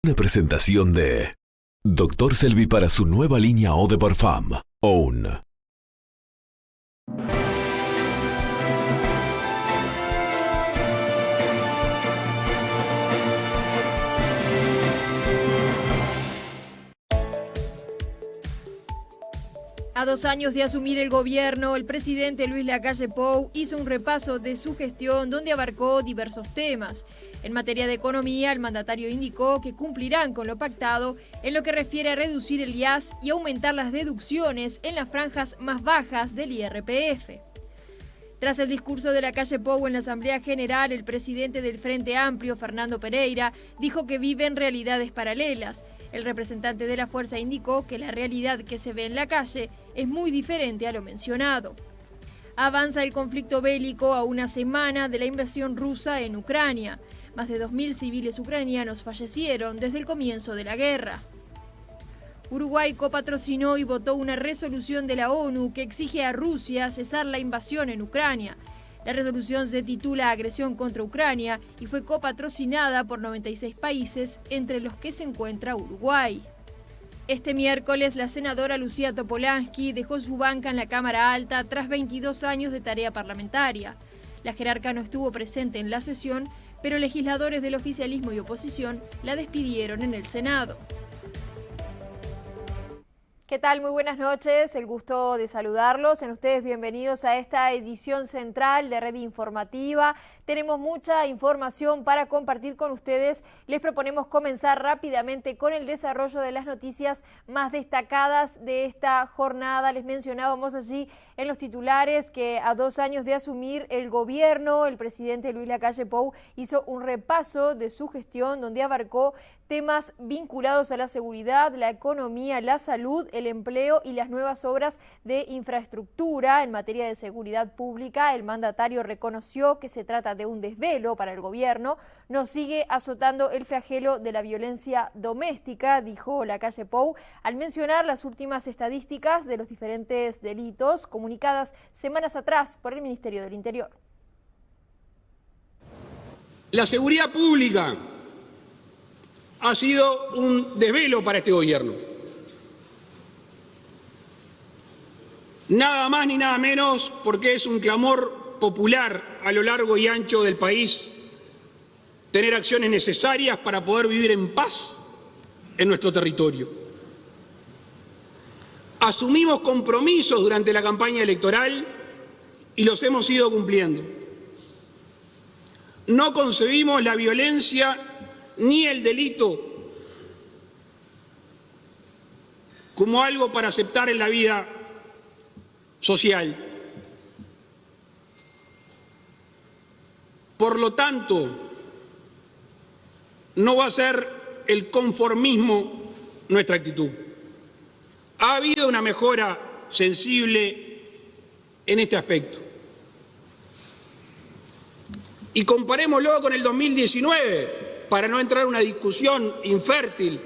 Una presentación de Dr. Selvi para su nueva línea Eau de Parfum, Own. A 2 años de asumir el gobierno, el presidente Luis Lacalle Pou hizo un repaso de su gestión donde abarcó diversos temas. En materia de economía, el mandatario indicó que cumplirán con lo pactado en lo que refiere a reducir el IAS y aumentar las deducciones en las franjas más bajas del IRPF. Tras el discurso de Lacalle Pou en la Asamblea General, el presidente del Frente Amplio, Fernando Pereira, dijo que viven realidades paralelas. El representante de la fuerza indicó que la realidad que se ve en la calle es muy diferente a lo mencionado. Avanza el conflicto bélico a una semana de la invasión rusa en Ucrania. Más de 2.000 civiles ucranianos fallecieron desde el comienzo de la guerra. Uruguay copatrocinó y votó una resolución de la ONU que exige a Rusia cesar la invasión en Ucrania. La resolución se titula Agresión contra Ucrania y fue copatrocinada por 96 países, entre los que se encuentra Uruguay. Este miércoles, la senadora Lucía Topolansky dejó su banca en la Cámara Alta tras 22 años de tarea parlamentaria. La jerarca no estuvo presente en la sesión, pero legisladores del oficialismo y oposición la despidieron en el Senado. ¿Qué tal? Muy buenas noches, el gusto de saludarlos. Sean ustedes bienvenidos a esta edición central de Red Informativa. Tenemos mucha información para compartir con ustedes. Les proponemos comenzar rápidamente con el desarrollo de las noticias más destacadas de esta jornada. Les mencionábamos allí en los titulares que a 2 años de asumir el gobierno, el presidente Luis Lacalle Pou hizo un repaso de su gestión donde abarcó temas vinculados a la seguridad, la economía, la salud, el empleo y las nuevas obras de infraestructura. En materia de seguridad pública, el mandatario reconoció que se trata de un desvelo para el gobierno. Nos sigue azotando el flagelo de la violencia doméstica, dijo Lacalle Pou, al mencionar las últimas estadísticas de los diferentes delitos comunicadas semanas atrás por el Ministerio del Interior. La seguridad pública ha sido un desvelo para este gobierno. Nada más ni nada menos porque es un clamor popular a lo largo y ancho del país tener acciones necesarias para poder vivir en paz en nuestro territorio. Asumimos compromisos durante la campaña electoral y los hemos ido cumpliendo. No concebimos la violencia ni el delito como algo para aceptar en la vida social. Por lo tanto, no va a ser el conformismo nuestra actitud. Ha habido una mejora sensible en este aspecto. Y comparémoslo con el 2019, para no entrar en una discusión infértil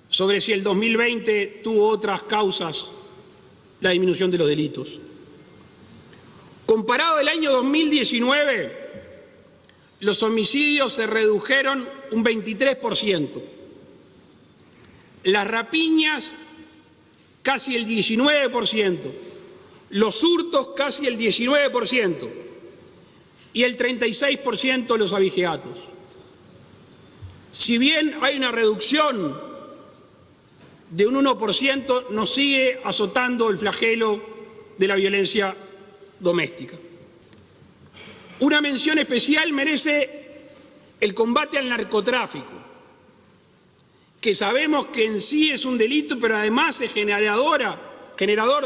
sobre si el 2020 tuvo otras causas la disminución de los delitos. Comparado al año 2019, los homicidios se redujeron un 23%, las rapiñas casi el 19%, los hurtos casi el 19%, y el 36% los abigeatos. Si bien hay una reducción de un 1%, nos sigue azotando el flagelo de la violencia doméstica. Una mención especial merece el combate al narcotráfico, que sabemos que en sí es un delito, pero además es generador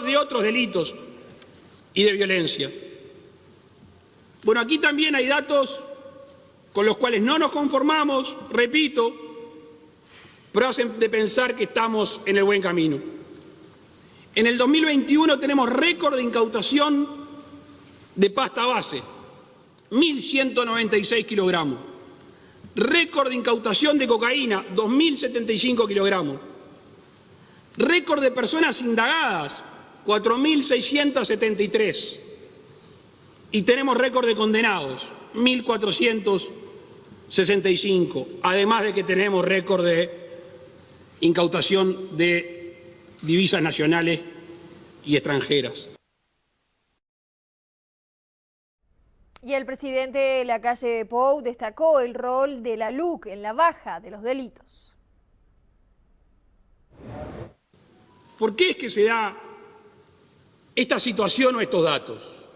de otros delitos y de violencia. Bueno, aquí también hay datos con los cuales no nos conformamos, repito, pero hacen de pensar que estamos en el buen camino. En el 2021 tenemos récord de incautación de pasta base, 1.196 kilogramos. Récord de incautación de cocaína, 2.075 kilogramos. Récord de personas indagadas, 4.673. Y tenemos récord de condenados, 1.400 65, además de que tenemos récord de incautación de divisas nacionales y extranjeras. Y el presidente Lacalle Pou destacó el rol de la LUC en la baja de los delitos. ¿Por qué es que se da esta situación o estos datos?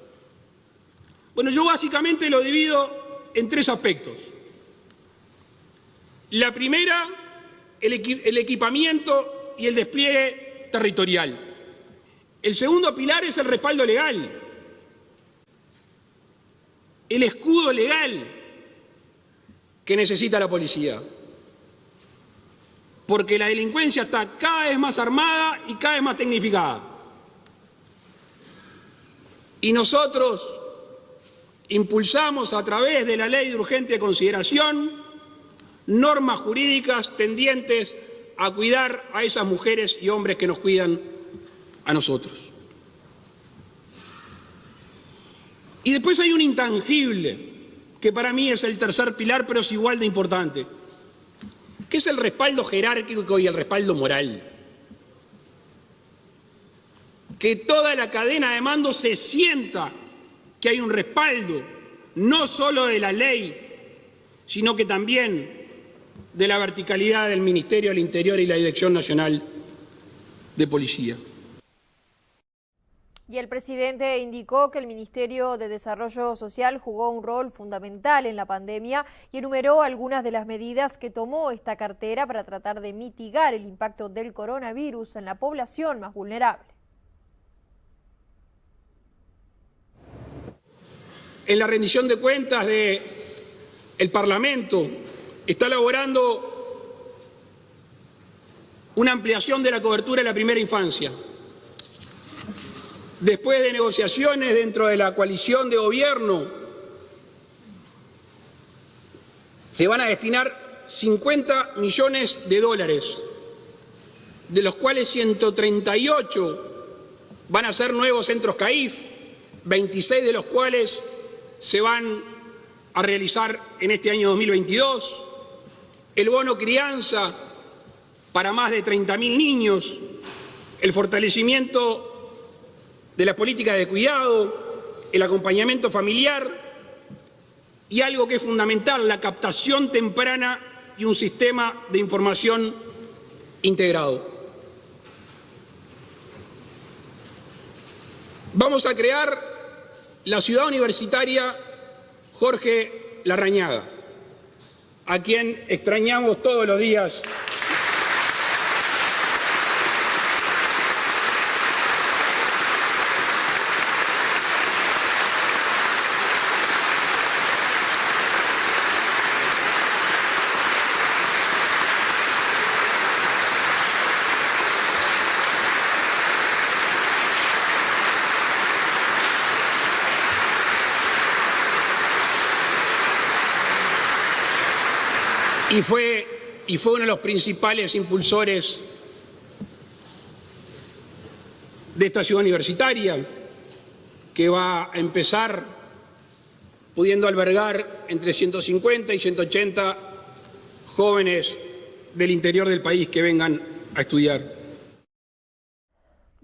Bueno, yo básicamente lo divido en tres aspectos. La primera, el equipamiento y el despliegue territorial. El segundo pilar es el respaldo legal, el escudo legal que necesita la policía. Porque la delincuencia está cada vez más armada y cada vez más tecnificada. Y nosotros impulsamos a través de la Ley de Urgente Consideración normas jurídicas tendientes a cuidar a esas mujeres y hombres que nos cuidan a nosotros. Y después hay un intangible, que para mí es el tercer pilar, pero es igual de importante, que es el respaldo jerárquico y el respaldo moral. Que toda la cadena de mando se sienta que hay un respaldo, no solo de la ley, sino que también de la verticalidad del Ministerio del Interior y la Dirección Nacional de Policía. Y el presidente indicó que el Ministerio de Desarrollo Social jugó un rol fundamental en la pandemia y enumeró algunas de las medidas que tomó esta cartera para tratar de mitigar el impacto del coronavirus en la población más vulnerable. En la rendición de cuentas del Parlamento está elaborando una ampliación de la cobertura de la primera infancia. Después de negociaciones dentro de la coalición de gobierno, se van a destinar 50 millones de dólares, de los cuales 138 van a ser nuevos centros CAIF, 26 de los cuales se van a realizar en este año 2022, el bono crianza para más de 30.000 niños, el fortalecimiento de la política de cuidado, el acompañamiento familiar y algo que es fundamental, la captación temprana y un sistema de información integrado. Vamos a crear la ciudad universitaria Jorge Larrañaga, a quien extrañamos todos los días. Y fue uno de los principales impulsores de esta ciudad universitaria, que va a empezar pudiendo albergar entre 150 y 180 jóvenes del interior del país que vengan a estudiar.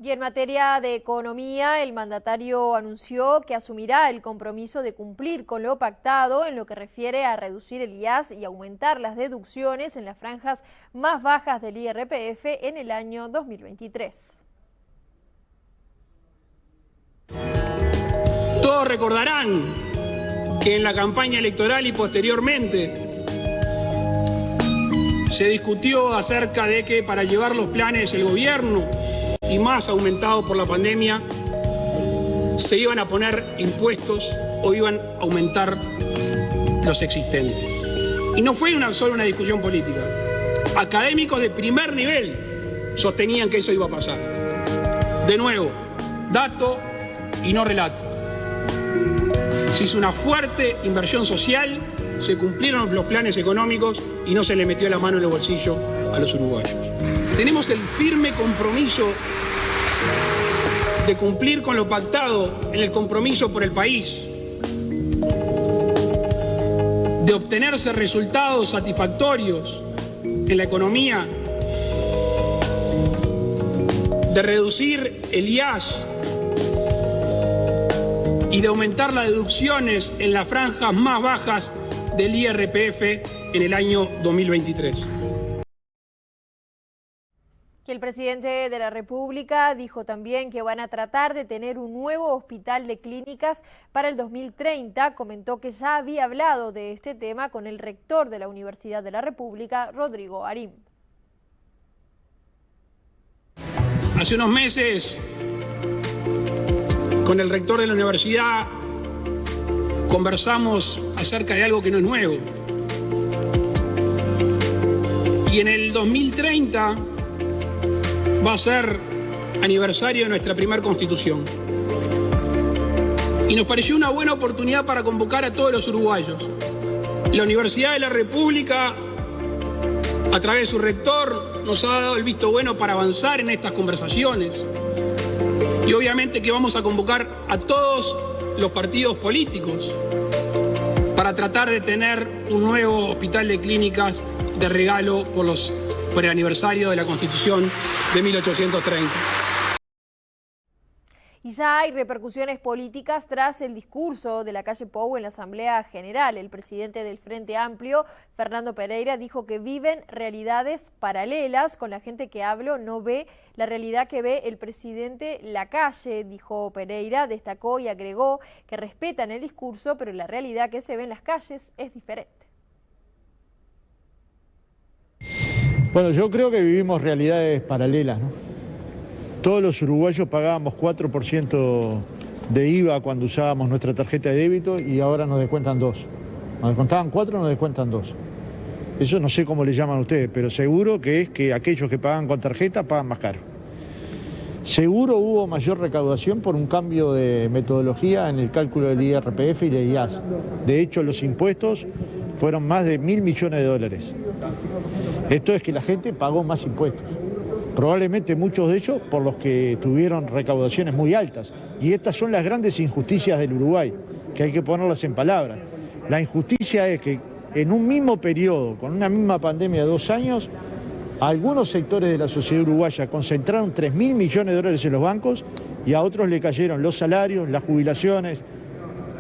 Y en materia de economía, el mandatario anunció que asumirá el compromiso de cumplir con lo pactado en lo que refiere a reducir el IAS y aumentar las deducciones en las franjas más bajas del IRPF en el año 2023. Todos recordarán que en la campaña electoral y posteriormente se discutió acerca de que para llevar los planes del gobierno y más aumentado por la pandemia, se iban a poner impuestos o iban a aumentar los existentes. Y no fue solo una discusión política. Académicos de primer nivel sostenían que eso iba a pasar. De nuevo, dato y no relato. Se hizo una fuerte inversión social, se cumplieron los planes económicos y no se le metió la mano en el bolsillo a los uruguayos. Tenemos el firme compromiso de cumplir con lo pactado en el compromiso por el país, de obtenerse resultados satisfactorios en la economía, de reducir el IAS y de aumentar las deducciones en las franjas más bajas del IRPF en el año 2023. Y el presidente de la República dijo también que van a tratar de tener un nuevo hospital de clínicas para el 2030. Comentó que ya había hablado de este tema con el rector de la Universidad de la República, Rodrigo Arim. Hace unos meses, con el rector de la universidad, conversamos acerca de algo que no es nuevo. Y en el 2030 va a ser aniversario de nuestra primera constitución. Y nos pareció una buena oportunidad para convocar a todos los uruguayos. La Universidad de la República, a través de su rector, nos ha dado el visto bueno para avanzar en estas conversaciones. Y obviamente que vamos a convocar a todos los partidos políticos para tratar de tener un nuevo hospital de clínicas de regalo por el aniversario de la Constitución de 1830. Y ya hay repercusiones políticas tras el discurso de Lacalle Pou en la Asamblea General. El presidente del Frente Amplio, Fernando Pereira, dijo que viven realidades paralelas. Con la gente que hablo no ve la realidad que ve el presidente Lacalle, dijo Pereira. Destacó y agregó que respetan el discurso, pero la realidad que se ve en las calles es diferente. Bueno, yo creo que vivimos realidades paralelas, ¿no? Todos los uruguayos pagábamos 4% de IVA cuando usábamos nuestra tarjeta de débito y ahora nos descuentan 2. Nos descontaban 4, nos descuentan 2. Eso no sé cómo le llaman ustedes, pero seguro que es que aquellos que pagan con tarjeta pagan más caro. Seguro hubo mayor recaudación por un cambio de metodología en el cálculo del IRPF y del IAS. De hecho, los impuestos fueron más de 1.000 millones de dólares. Esto es que la gente pagó más impuestos. Probablemente muchos de ellos por los que tuvieron recaudaciones muy altas. Y estas son las grandes injusticias del Uruguay, que hay que ponerlas en palabras. La injusticia es que en un mismo periodo, con una misma pandemia de 2 años, algunos sectores de la sociedad uruguaya concentraron 3.000 millones de dólares en los bancos y a otros le cayeron los salarios, las jubilaciones,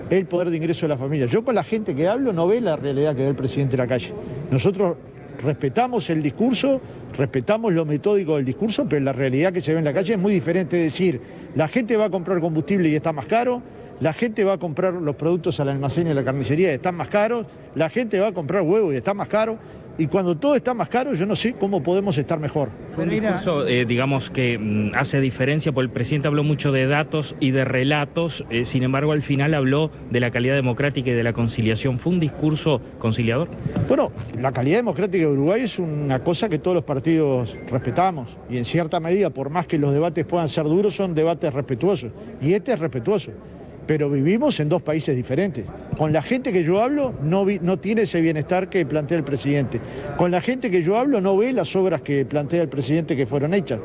el poder de ingreso de la familia. Yo con la gente que hablo no ve la realidad que ve el presidente Lacalle. Nosotros respetamos el discurso, respetamos lo metódico del discurso, pero la realidad que se ve en la calle es muy diferente. Es decir, la gente va a comprar combustible y está más caro, la gente va a comprar los productos al almacén y a la carnicería y están más caros, la gente va a comprar huevos y está más caro, y cuando todo está más caro yo no sé cómo podemos estar mejor. Fue un discurso, digamos, que hace diferencia, porque el presidente habló mucho de datos y de relatos, sin embargo al final habló de la calidad democrática y de la conciliación. ¿Fue un discurso conciliador? Bueno, la calidad democrática de Uruguay es una cosa que todos los partidos respetamos, y en cierta medida, por más que los debates puedan ser duros, son debates respetuosos, y este es respetuoso. Pero vivimos en 2 países diferentes. Con la gente que yo hablo no tiene ese bienestar que plantea el presidente. Con la gente que yo hablo no ve las obras que plantea el presidente que fueron hechas.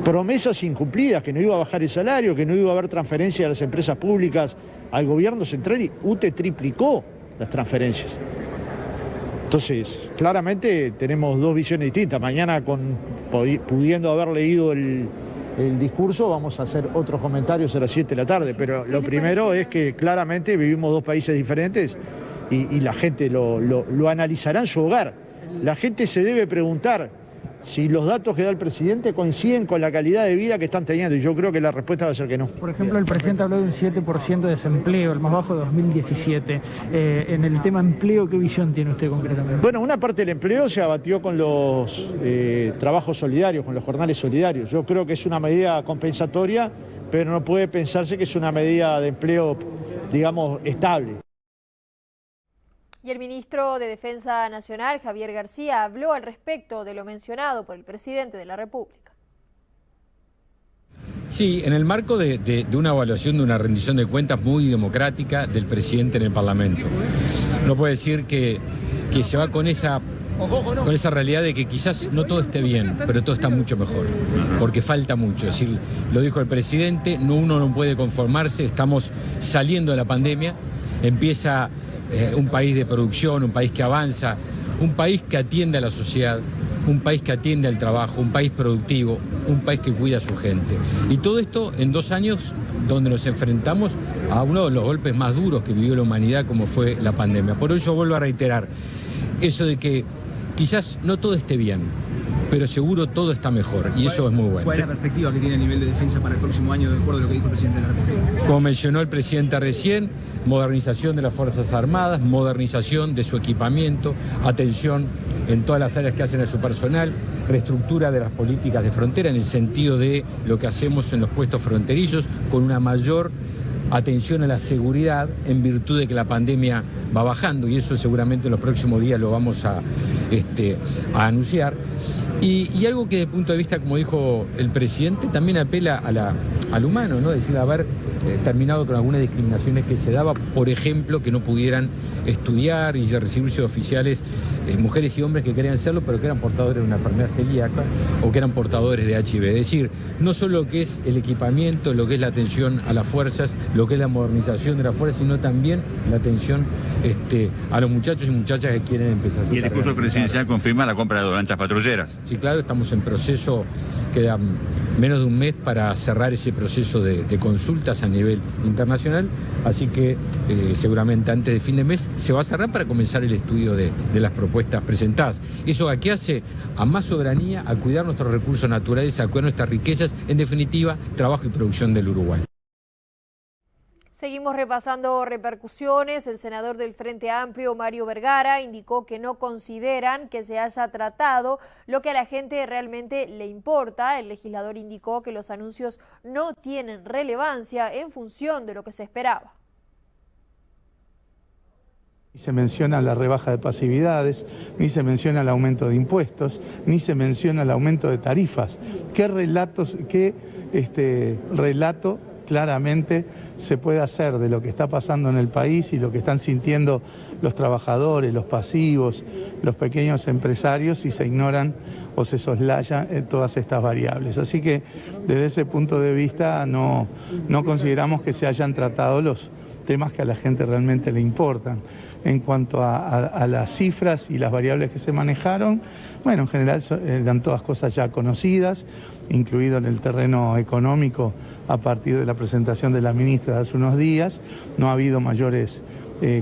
Promesas incumplidas, que no iba a bajar el salario, que no iba a haber transferencias a las empresas públicas al gobierno central, y UTE triplicó las transferencias. Entonces, claramente tenemos 2 visiones distintas. Mañana, pudiendo haber leído el discurso, vamos a hacer otros comentarios a las 7 de la tarde, pero lo primero es que claramente vivimos 2 países diferentes y la gente lo analizará en su hogar. La gente se debe preguntar si los datos que da el presidente coinciden con la calidad de vida que están teniendo, y yo creo que la respuesta va a ser que no. Por ejemplo, el presidente habló de un 7% de desempleo, el más bajo de 2017. En el tema empleo, ¿qué visión tiene usted concretamente? Bueno, una parte del empleo se abatió con los trabajos solidarios, con los jornales solidarios. Yo creo que es una medida compensatoria, pero no puede pensarse que es una medida de empleo, digamos, estable. Y el ministro de Defensa Nacional, Javier García, habló al respecto de lo mencionado por el presidente de la República. Sí, en el marco de una evaluación, de una rendición de cuentas muy democrática del presidente en el Parlamento. No puede decir que se va con esa realidad de que quizás no todo esté bien, pero todo está mucho mejor, porque falta mucho. Es decir, lo dijo el presidente, uno no puede conformarse, estamos saliendo de la pandemia, empieza un país de producción, un país que avanza, un país que atiende a la sociedad, un país que atiende al trabajo, un país productivo, un país que cuida a su gente. Y todo esto en 2 años donde nos enfrentamos a uno de los golpes más duros que vivió la humanidad, como fue la pandemia. Por eso vuelvo a reiterar eso de que quizás no todo esté bien, pero seguro todo está mejor, y eso es muy bueno. ¿Cuál es la perspectiva que tiene a nivel de defensa para el próximo año, de acuerdo a lo que dijo el presidente de la República? Como mencionó el presidente recién, modernización de las Fuerzas Armadas, modernización de su equipamiento, atención en todas las áreas que hacen a su personal, reestructura de las políticas de frontera en el sentido de lo que hacemos en los puestos fronterizos, con una mayor atención a la seguridad en virtud de que la pandemia va bajando, y eso seguramente en los próximos días lo vamos a anunciar. Y algo que desde el punto de vista, como dijo el presidente, también apela al humano, ¿no? Es decir, haber terminado con algunas discriminaciones que se daba, por ejemplo, que no pudieran estudiar y recibirse de oficiales mujeres y hombres que querían serlo, pero que eran portadores de una enfermedad celíaca o que eran portadores de HIV. Es decir, no solo lo que es el equipamiento, lo que es la atención a las fuerzas, lo que es la modernización de las fuerzas, sino también la atención a los muchachos y muchachas que quieren empezar su carrera. Y el discurso presidencial confirma la compra de 2 lanchas patrulleras. Sí, claro, estamos en proceso, queda menos de un mes para cerrar ese proceso de consultas a nivel internacional, así que seguramente antes de fin de mes se va a cerrar para comenzar el estudio de las propuestas presentadas. ¿Eso a qué hace? A más soberanía, a cuidar nuestros recursos naturales, a cuidar nuestras riquezas, en definitiva, trabajo y producción del Uruguay. Seguimos repasando repercusiones. El senador del Frente Amplio, Mario Vergara, indicó que no consideran que se haya tratado lo que a la gente realmente le importa. El legislador indicó que los anuncios no tienen relevancia en función de lo que se esperaba. Ni se menciona la rebaja de pasividades, ni se menciona el aumento de impuestos, ni se menciona el aumento de tarifas. ¿Qué relato claramente se puede hacer de lo que está pasando en el país y lo que están sintiendo los trabajadores, los pasivos, los pequeños empresarios, si se ignoran o se soslayan todas estas variables? Así que desde ese punto de vista no consideramos que se hayan tratado los temas que a la gente realmente le importan. En cuanto a las cifras y las variables que se manejaron, bueno, en general eran todas cosas ya conocidas, incluido en el terreno económico a partir de la presentación de la ministra de hace unos días. No ha habido mayores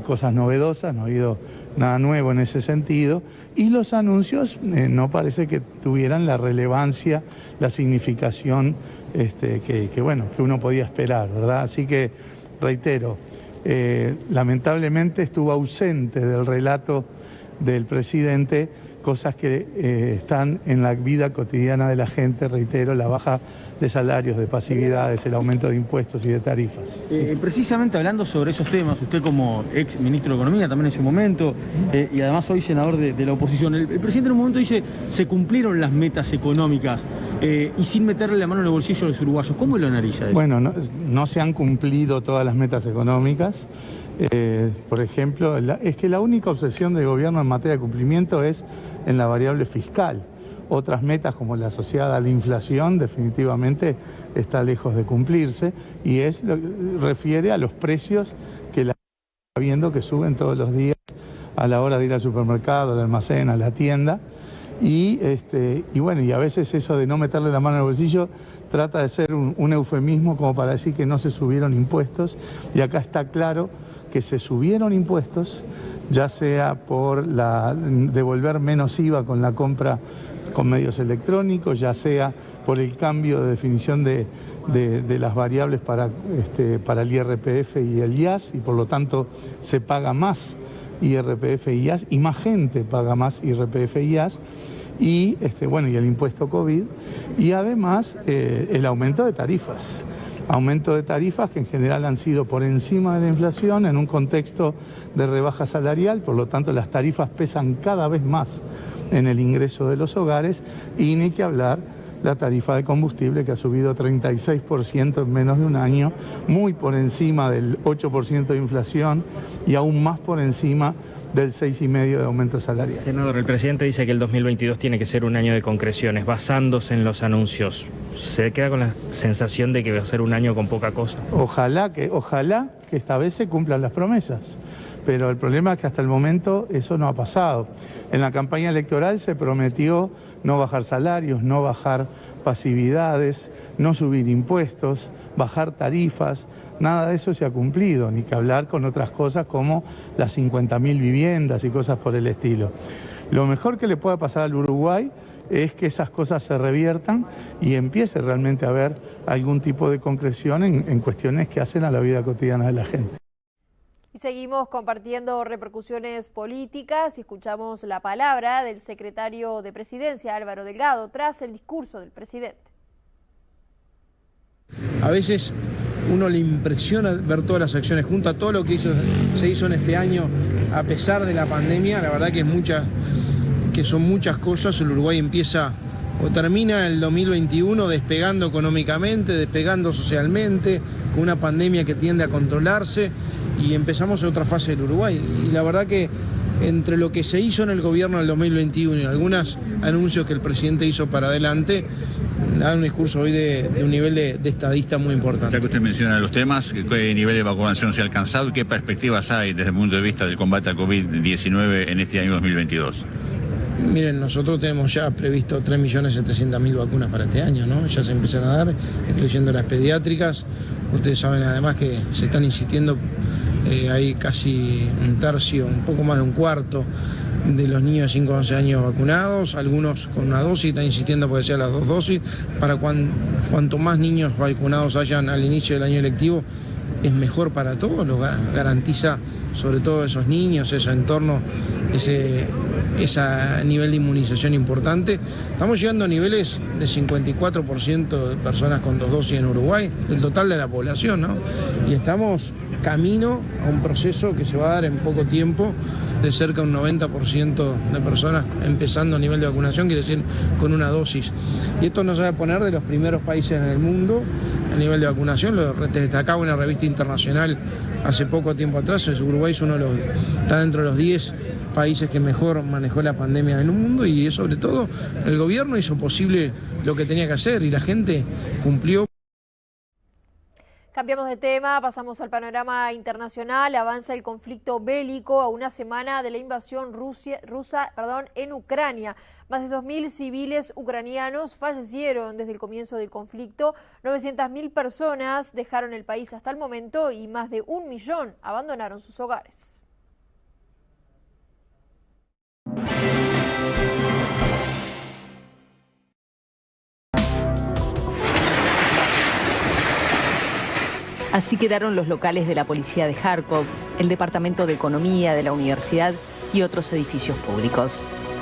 cosas novedosas, no ha habido nada nuevo en ese sentido, y los anuncios no parece que tuvieran la relevancia, la significación que uno podía esperar, ¿verdad? Así que, reitero, lamentablemente estuvo ausente del relato del presidente cosas que están en la vida cotidiana de la gente, reitero, la baja de salarios, de pasividades, el aumento de impuestos y de tarifas. Precisamente hablando sobre esos temas, usted como ex ministro de Economía también en su momento, y además hoy senador de la oposición, el presidente en un momento dice, se cumplieron las metas económicas y sin meterle la mano en el bolsillo a los uruguayos. ¿Cómo lo analiza eso? Bueno, no se han cumplido todas las metas económicas. Por ejemplo, es que la única obsesión del gobierno en materia de cumplimiento es en la variable fiscal. Otras metas como la asociada a la inflación definitivamente está lejos de cumplirse, y refiere a los precios que la está viendo que suben todos los días a la hora de ir al supermercado, al almacén, a la tienda, y a veces eso de no meterle la mano en el bolsillo trata de ser un eufemismo como para decir que no se subieron impuestos, y acá está claro que se subieron impuestos, ya sea por devolver menos IVA con la compra con medios electrónicos, ya sea por el cambio de definición de las variables para el IRPF y el IAS, y por lo tanto se paga más IRPF y IAS, y más gente paga más IRPF y IAS, y el impuesto COVID, y además el aumento de tarifas. Aumento de tarifas que en general han sido por encima de la inflación en un contexto de rebaja salarial, por lo tanto las tarifas pesan cada vez más en el ingreso de los hogares, y ni que hablar la tarifa de combustible, que ha subido 36% en menos de un año, muy por encima del 8% de inflación y aún más por encima del 6,5% de aumento salarial. Senador, el presidente dice que el 2022 tiene que ser un año de concreciones, basándose en los anuncios. ¿Se queda con la sensación de que va a ser un año con poca cosa? Ojalá que esta vez se cumplan las promesas, Pero el problema es que hasta el momento eso no ha pasado. En la campaña electoral se prometió no bajar salarios, no bajar pasividades, no subir impuestos, bajar tarifas. Nada de eso se ha cumplido, ni que hablar con otras cosas como las 50.000 viviendas y cosas por el estilo. Lo mejor que le pueda pasar al Uruguay es que esas cosas se reviertan y empiece realmente a haber algún tipo de concreción en cuestiones que hacen a la vida cotidiana de la gente. Y seguimos compartiendo repercusiones políticas y escuchamos la palabra del secretario de Presidencia, Álvaro Delgado, tras el discurso del presidente. A veces uno le impresiona ver todas las acciones juntas, todo lo que se hizo en este año a pesar de la pandemia. La verdad que son muchas cosas. El Uruguay empieza o termina el 2021 despegando económicamente, despegando socialmente, con una pandemia que tiende a controlarse, y empezamos otra fase del Uruguay. Y la verdad que entre lo que se hizo en el gobierno del 2021 y algunos anuncios que el presidente hizo para adelante, da un discurso hoy de un nivel de estadista muy importante. Ya que usted menciona los temas, ¿qué nivel de vacunación se ha alcanzado y qué perspectivas hay desde el punto de vista del combate al COVID-19 en este año 2022? Miren, nosotros tenemos ya previsto 3.700.000 vacunas para este año, ¿no? Ya se empiezan a dar, incluyendo las pediátricas. Ustedes saben además que se están insistiendo, hay casi un tercio, un poco más de un cuarto de los niños de 5 a 11 años vacunados, algunos con una dosis, están insistiendo porque sean las 2 dosis, para cuanto más niños vacunados hayan al inicio del año lectivo, es mejor para todos, lo garantiza sobre todo esos niños, ese entorno, ese nivel de inmunización importante. Estamos llegando a niveles de 54% de personas con 2 dosis en Uruguay, del total de la población, ¿no? Y estamos camino a un proceso que se va a dar en poco tiempo de cerca de un 90% de personas empezando a nivel de vacunación, quiere decir con una dosis. Y esto nos va a poner de los primeros países en el mundo a nivel de vacunación. Lo destacaba una revista internacional hace poco tiempo atrás. Uruguay es está dentro de los 10 países que mejor manejó la pandemia en el mundo, y sobre todo el gobierno hizo posible lo que tenía que hacer y la gente cumplió. Cambiamos de tema, pasamos al panorama internacional. Avanza el conflicto bélico a una semana de la invasión rusa en Ucrania. Más de 2.000 civiles ucranianos fallecieron desde el comienzo del conflicto. 900.000 personas dejaron el país hasta el momento y más de 1 millón abandonaron sus hogares. Así quedaron los locales de la policía de Kharkov, el departamento de economía de la universidad y otros edificios públicos.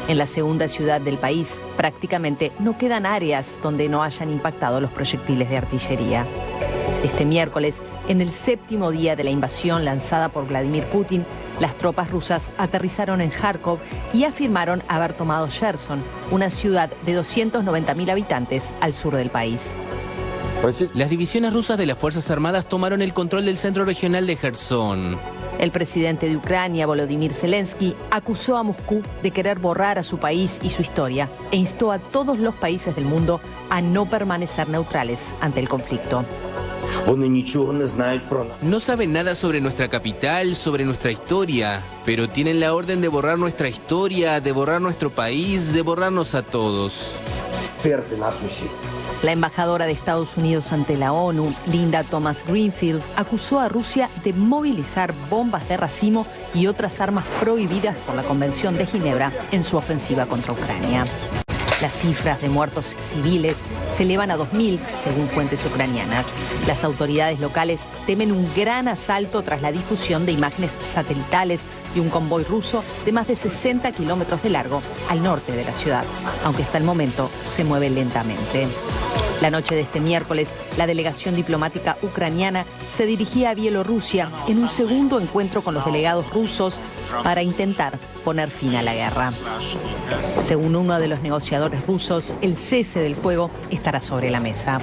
En la segunda ciudad del país, prácticamente no quedan áreas donde no hayan impactado los proyectiles de artillería. Este miércoles, en el 7º día de la invasión lanzada por Vladimir Putin, las tropas rusas aterrizaron en Kharkov y afirmaron haber tomado Cherson, una ciudad de 290.000 habitantes al sur del país. Las divisiones rusas de las Fuerzas Armadas tomaron el control del centro regional de Jersón. El presidente de Ucrania, Volodymyr Zelensky, acusó a Moscú de querer borrar a su país y su historia e instó a todos los países del mundo a no permanecer neutrales ante el conflicto. No saben nada sobre nuestra capital, sobre nuestra historia, pero tienen la orden de borrar nuestra historia, de borrar nuestro país, de borrarnos a todos. La embajadora de Estados Unidos ante la ONU, Linda Thomas-Greenfield, acusó a Rusia de movilizar bombas de racimo y otras armas prohibidas por la Convención de Ginebra en su ofensiva contra Ucrania. Las cifras de muertos civiles se elevan a 2.000, según fuentes ucranianas. Las autoridades locales temen un gran asalto tras la difusión de imágenes satelitales de un convoy ruso de más de 60 kilómetros de largo al norte de la ciudad, aunque hasta el momento se mueve lentamente. La noche de este miércoles, la delegación diplomática ucraniana se dirigía a Bielorrusia en un segundo encuentro con los delegados rusos para intentar poner fin a la guerra. Según uno de los negociadores rusos, el cese del fuego estará sobre la mesa.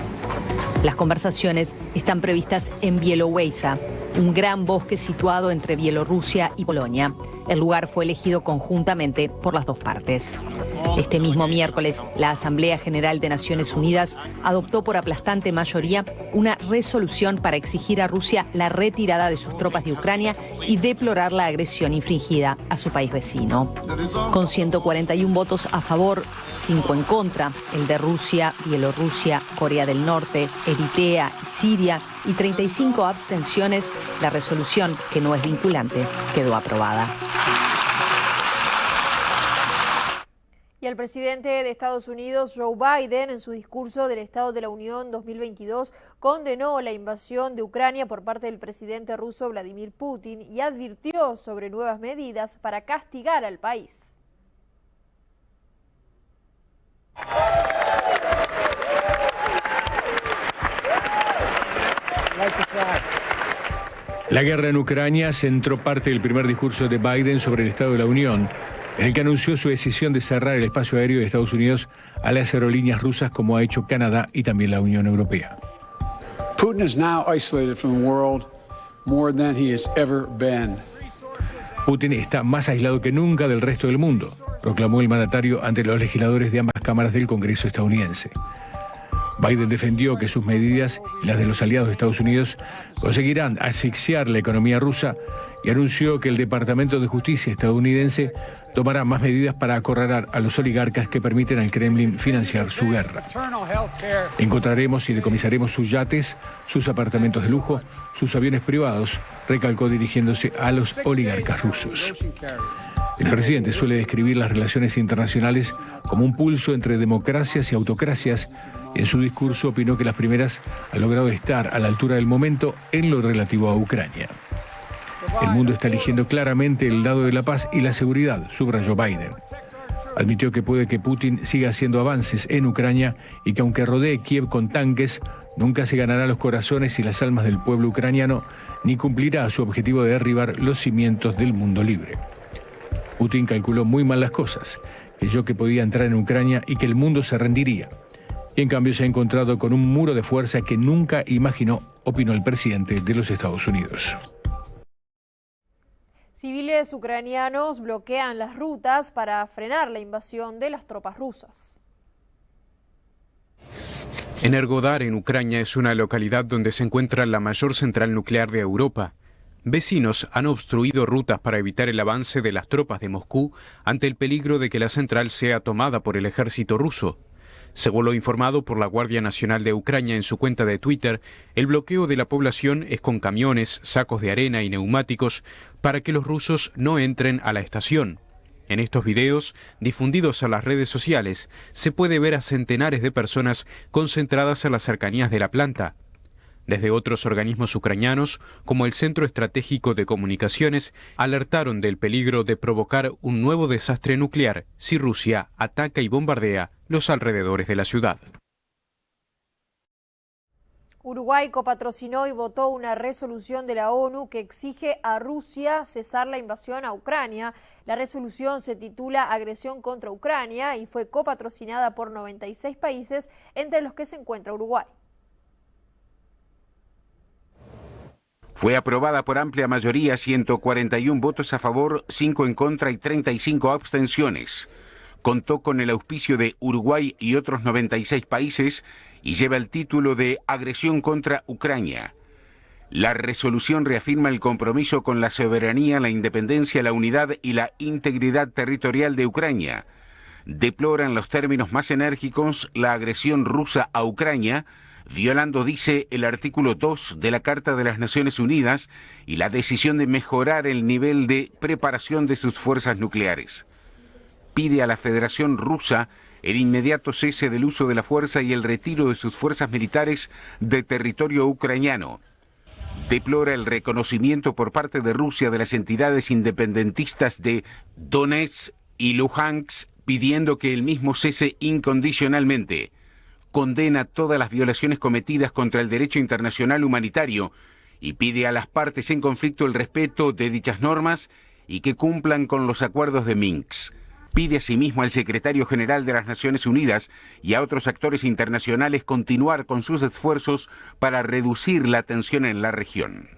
Las conversaciones están previstas en Bielowieża, un gran bosque situado entre Bielorrusia y Polonia. El lugar fue elegido conjuntamente por las dos partes. Este mismo miércoles, la Asamblea General de Naciones Unidas adoptó por aplastante mayoría una resolución para exigir a Rusia la retirada de sus tropas de Ucrania y deplorar la agresión infligida a su país vecino. Con 141 votos a favor, 5 en contra, el de Rusia, Bielorrusia, Corea del Norte, Eritrea y Siria, y 35 abstenciones, la resolución, que no es vinculante, quedó aprobada. Y el presidente de Estados Unidos, Joe Biden, en su discurso del Estado de la Unión 2022, condenó la invasión de Ucrania por parte del presidente ruso Vladimir Putin y advirtió sobre nuevas medidas para castigar al país. La guerra en Ucrania centró parte del primer discurso de Biden sobre el Estado de la Unión, en el que anunció su decisión de cerrar el espacio aéreo de Estados Unidos a las aerolíneas rusas, como ha hecho Canadá y también la Unión Europea. Putin is now isolated from the world more than he has ever been. Putin está más aislado que nunca del resto del mundo, proclamó el mandatario ante los legisladores de ambas cámaras del Congreso estadounidense. Biden defendió que sus medidas y las de los aliados de Estados Unidos conseguirán asfixiar la economía rusa y anunció que el Departamento de Justicia estadounidense tomará más medidas para acorralar a los oligarcas que permiten al Kremlin financiar su guerra. Encontraremos y decomisaremos sus yates, sus apartamentos de lujo, sus aviones privados, recalcó dirigiéndose a los oligarcas rusos. El presidente suele describir las relaciones internacionales como un pulso entre democracias y autocracias. En su discurso opinó que las primeras han logrado estar a la altura del momento en lo relativo a Ucrania. El mundo está eligiendo claramente el lado de la paz y la seguridad, subrayó Biden. Admitió que puede que Putin siga haciendo avances en Ucrania y que aunque rodee Kiev con tanques, nunca se ganará los corazones y las almas del pueblo ucraniano, ni cumplirá su objetivo de derribar los cimientos del mundo libre. Putin calculó muy mal las cosas, creyó que podía entrar en Ucrania y que el mundo se rendiría. Y en cambio se ha encontrado con un muro de fuerza que nunca imaginó, opinó el presidente de los Estados Unidos. Civiles ucranianos bloquean las rutas para frenar la invasión de las tropas rusas. Energodar, en Ucrania, es una localidad donde se encuentra la mayor central nuclear de Europa. Vecinos han obstruido rutas para evitar el avance de las tropas de Moscú ante el peligro de que la central sea tomada por el ejército ruso. Según lo informado por la Guardia Nacional de Ucrania en su cuenta de Twitter, el bloqueo de la población es con camiones, sacos de arena y neumáticos para que los rusos no entren a la estación. En estos videos, difundidos a las redes sociales, se puede ver a centenares de personas concentradas en las cercanías de la planta. Desde otros organismos ucranianos, como el Centro Estratégico de Comunicaciones, alertaron del peligro de provocar un nuevo desastre nuclear si Rusia ataca y bombardea los alrededores de la ciudad. Uruguay copatrocinó y votó una resolución de la ONU que exige a Rusia cesar la invasión a Ucrania. La resolución se titula Agresión contra Ucrania y fue copatrocinada por 96 países, entre los que se encuentra Uruguay. Fue aprobada por amplia mayoría, 141 votos a favor, 5 en contra y 35 abstenciones. Contó con el auspicio de Uruguay y otros 96 países y lleva el título de Agresión contra Ucrania. La resolución reafirma el compromiso con la soberanía, la independencia, la unidad y la integridad territorial de Ucrania. Deplora en los términos más enérgicos la agresión rusa a Ucrania, violando, dice, el artículo 2 de la Carta de las Naciones Unidas y la decisión de mejorar el nivel de preparación de sus fuerzas nucleares. Pide a la Federación Rusa el inmediato cese del uso de la fuerza y el retiro de sus fuerzas militares de territorio ucraniano. Deplora el reconocimiento por parte de Rusia de las entidades independentistas de Donetsk y Luhansk, pidiendo que el mismo cese incondicionalmente. Condena todas las violaciones cometidas contra el derecho internacional humanitario y pide a las partes en conflicto el respeto de dichas normas y que cumplan con los acuerdos de Minsk. Pide asimismo al secretario general de las Naciones Unidas y a otros actores internacionales continuar con sus esfuerzos para reducir la tensión en la región.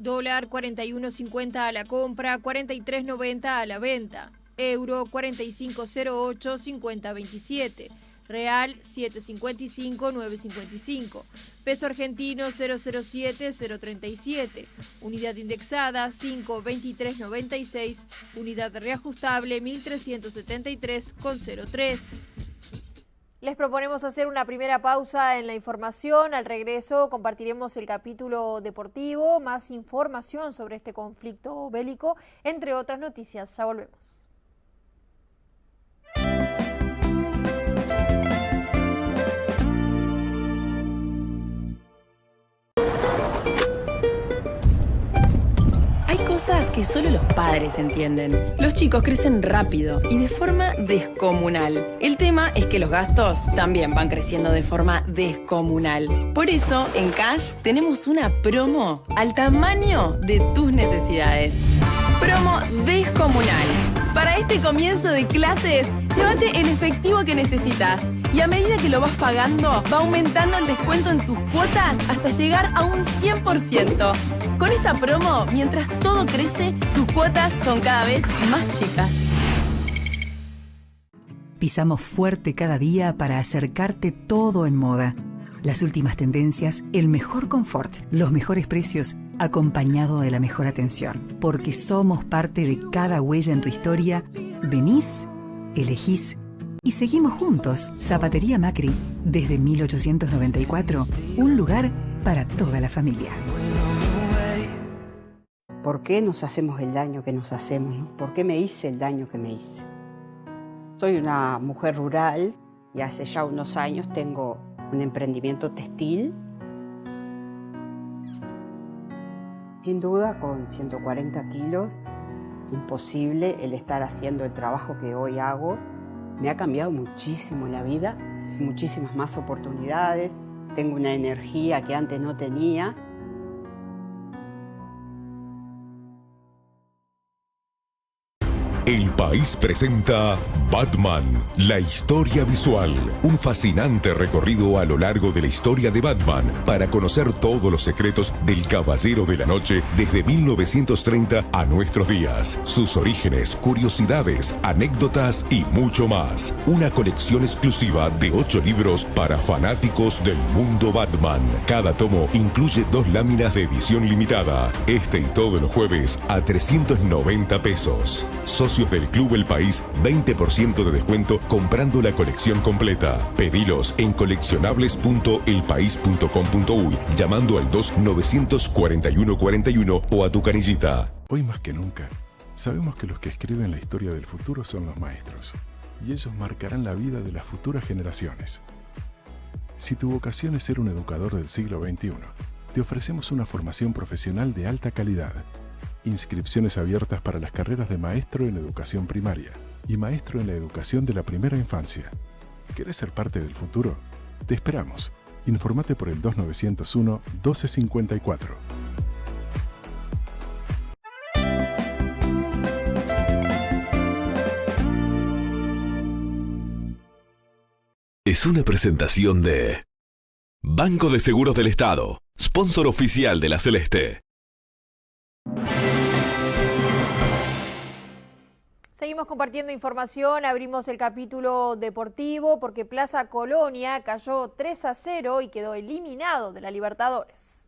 Dólar 41.50 a la compra, 43.90 a la venta. Euro 45.08, 50.27. Real 7.55, 9.55. Peso argentino 0.07, 0.37. Unidad indexada 5.23.96. Unidad reajustable 1.373,03. Les proponemos hacer una primera pausa en la información. Al regreso compartiremos el capítulo deportivo, más información sobre este conflicto bélico, entre otras noticias. Ya volvemos. Hay cosas que solo los padres entienden. Los chicos crecen rápido y de forma descomunal. El tema es que los gastos también van creciendo de forma descomunal. Por eso, en Cash tenemos una promo al tamaño de tus necesidades. Promo descomunal. Para este comienzo de clases, llévate el efectivo que necesitas. Y a medida que lo vas pagando, va aumentando el descuento en tus cuotas hasta llegar a un 100%. Con esta promo, mientras todo crece, tus cuotas son cada vez más chicas. Pisamos fuerte cada día para acercarte todo en moda. Las últimas tendencias, el mejor confort, los mejores precios, acompañado de la mejor atención. Porque somos parte de cada huella en tu historia, venís, elegís y seguimos juntos. Zapatería Macri, desde 1894, un lugar para toda la familia. ¿Por qué nos hacemos el daño que nos hacemos, no? ¿Por qué me hice el daño que me hice? Soy una mujer rural y hace ya unos años tengo un emprendimiento textil. Sin duda, con 140 kilos, imposible el estar haciendo el trabajo que hoy hago. Me ha cambiado muchísimo la vida, muchísimas más oportunidades. Tengo una energía que antes no tenía. El País presenta Batman, la historia visual. Un fascinante recorrido a lo largo de la historia de Batman para conocer todos los secretos del Caballero de la Noche desde 1930 a nuestros días. Sus orígenes, curiosidades, anécdotas y mucho más. Una colección exclusiva de 8 libros para fanáticos del mundo Batman. Cada tomo incluye 2 láminas de edición limitada. Este y todos los jueves a 390 pesos. Socios del Club El País, 20% de descuento comprando la colección completa. Pedilos en coleccionables.elpaís.com.uy llamando al 2-941-41 o a tu canillita. Hoy más que nunca, sabemos que los que escriben la historia del futuro son los maestros, y ellos marcarán la vida de las futuras generaciones. Si tu vocación es ser un educador del siglo XXI, te ofrecemos una formación profesional de alta calidad. Inscripciones abiertas para las carreras de maestro en educación primaria y maestro en la educación de la primera infancia. ¿Quieres ser parte del futuro? Te esperamos. Infórmate por el 2901-1254. Es una presentación de Banco de Seguros del Estado, sponsor oficial de la Celeste. Seguimos compartiendo información, abrimos el capítulo deportivo porque Plaza Colonia cayó 3-0 y quedó eliminado de la Libertadores.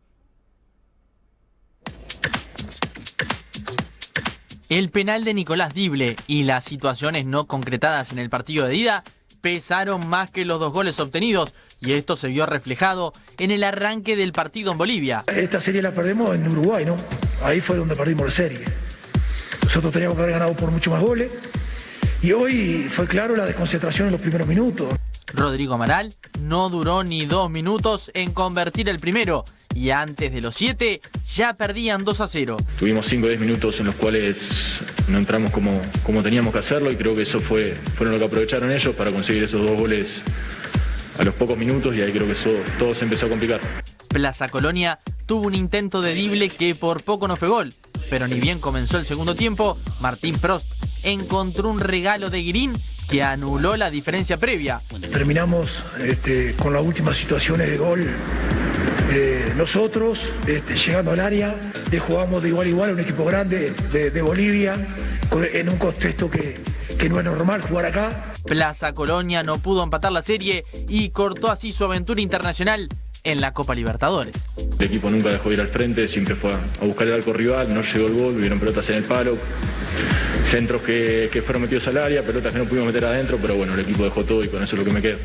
El penal de Nicolás Dible y las situaciones no concretadas en el partido de ida pesaron más que los 2 goles obtenidos y esto se vio reflejado en el arranque del partido en Bolivia. Esta serie la perdemos en Uruguay, ¿no? Ahí fue donde perdimos la serie. Nosotros teníamos que haber ganado por mucho más goles y hoy fue claro la desconcentración en los primeros minutos. Rodrigo Amaral no duró ni 2 minutos en convertir el primero y antes de los 7 ya perdían 2-0. Tuvimos 5 o 10 minutos en los cuales no entramos como teníamos que hacerlo y creo que eso fueron lo que aprovecharon ellos para conseguir esos 2 goles a los pocos minutos y ahí creo que todo se empezó a complicar. Plaza Colonia tuvo un intento de Dible que por poco no fue gol, pero ni bien comenzó el segundo tiempo, Martín Prost encontró un regalo de Guirín que anuló la diferencia previa. Terminamos con las últimas situaciones de gol Nosotros, llegando al área, jugamos de igual a igual a un equipo grande de Bolivia, en un contexto que no es normal jugar acá. Plaza Colonia no pudo empatar la serie y cortó así su aventura internacional en la Copa Libertadores. El equipo nunca dejó de ir al frente, siempre fue a buscar el arco rival, no llegó el gol, hubieron pelotas en el palo, centros que fueron metidos al área, pelotas que no pudimos meter adentro, pero bueno, el equipo dejó todo y con eso es lo que me quedo.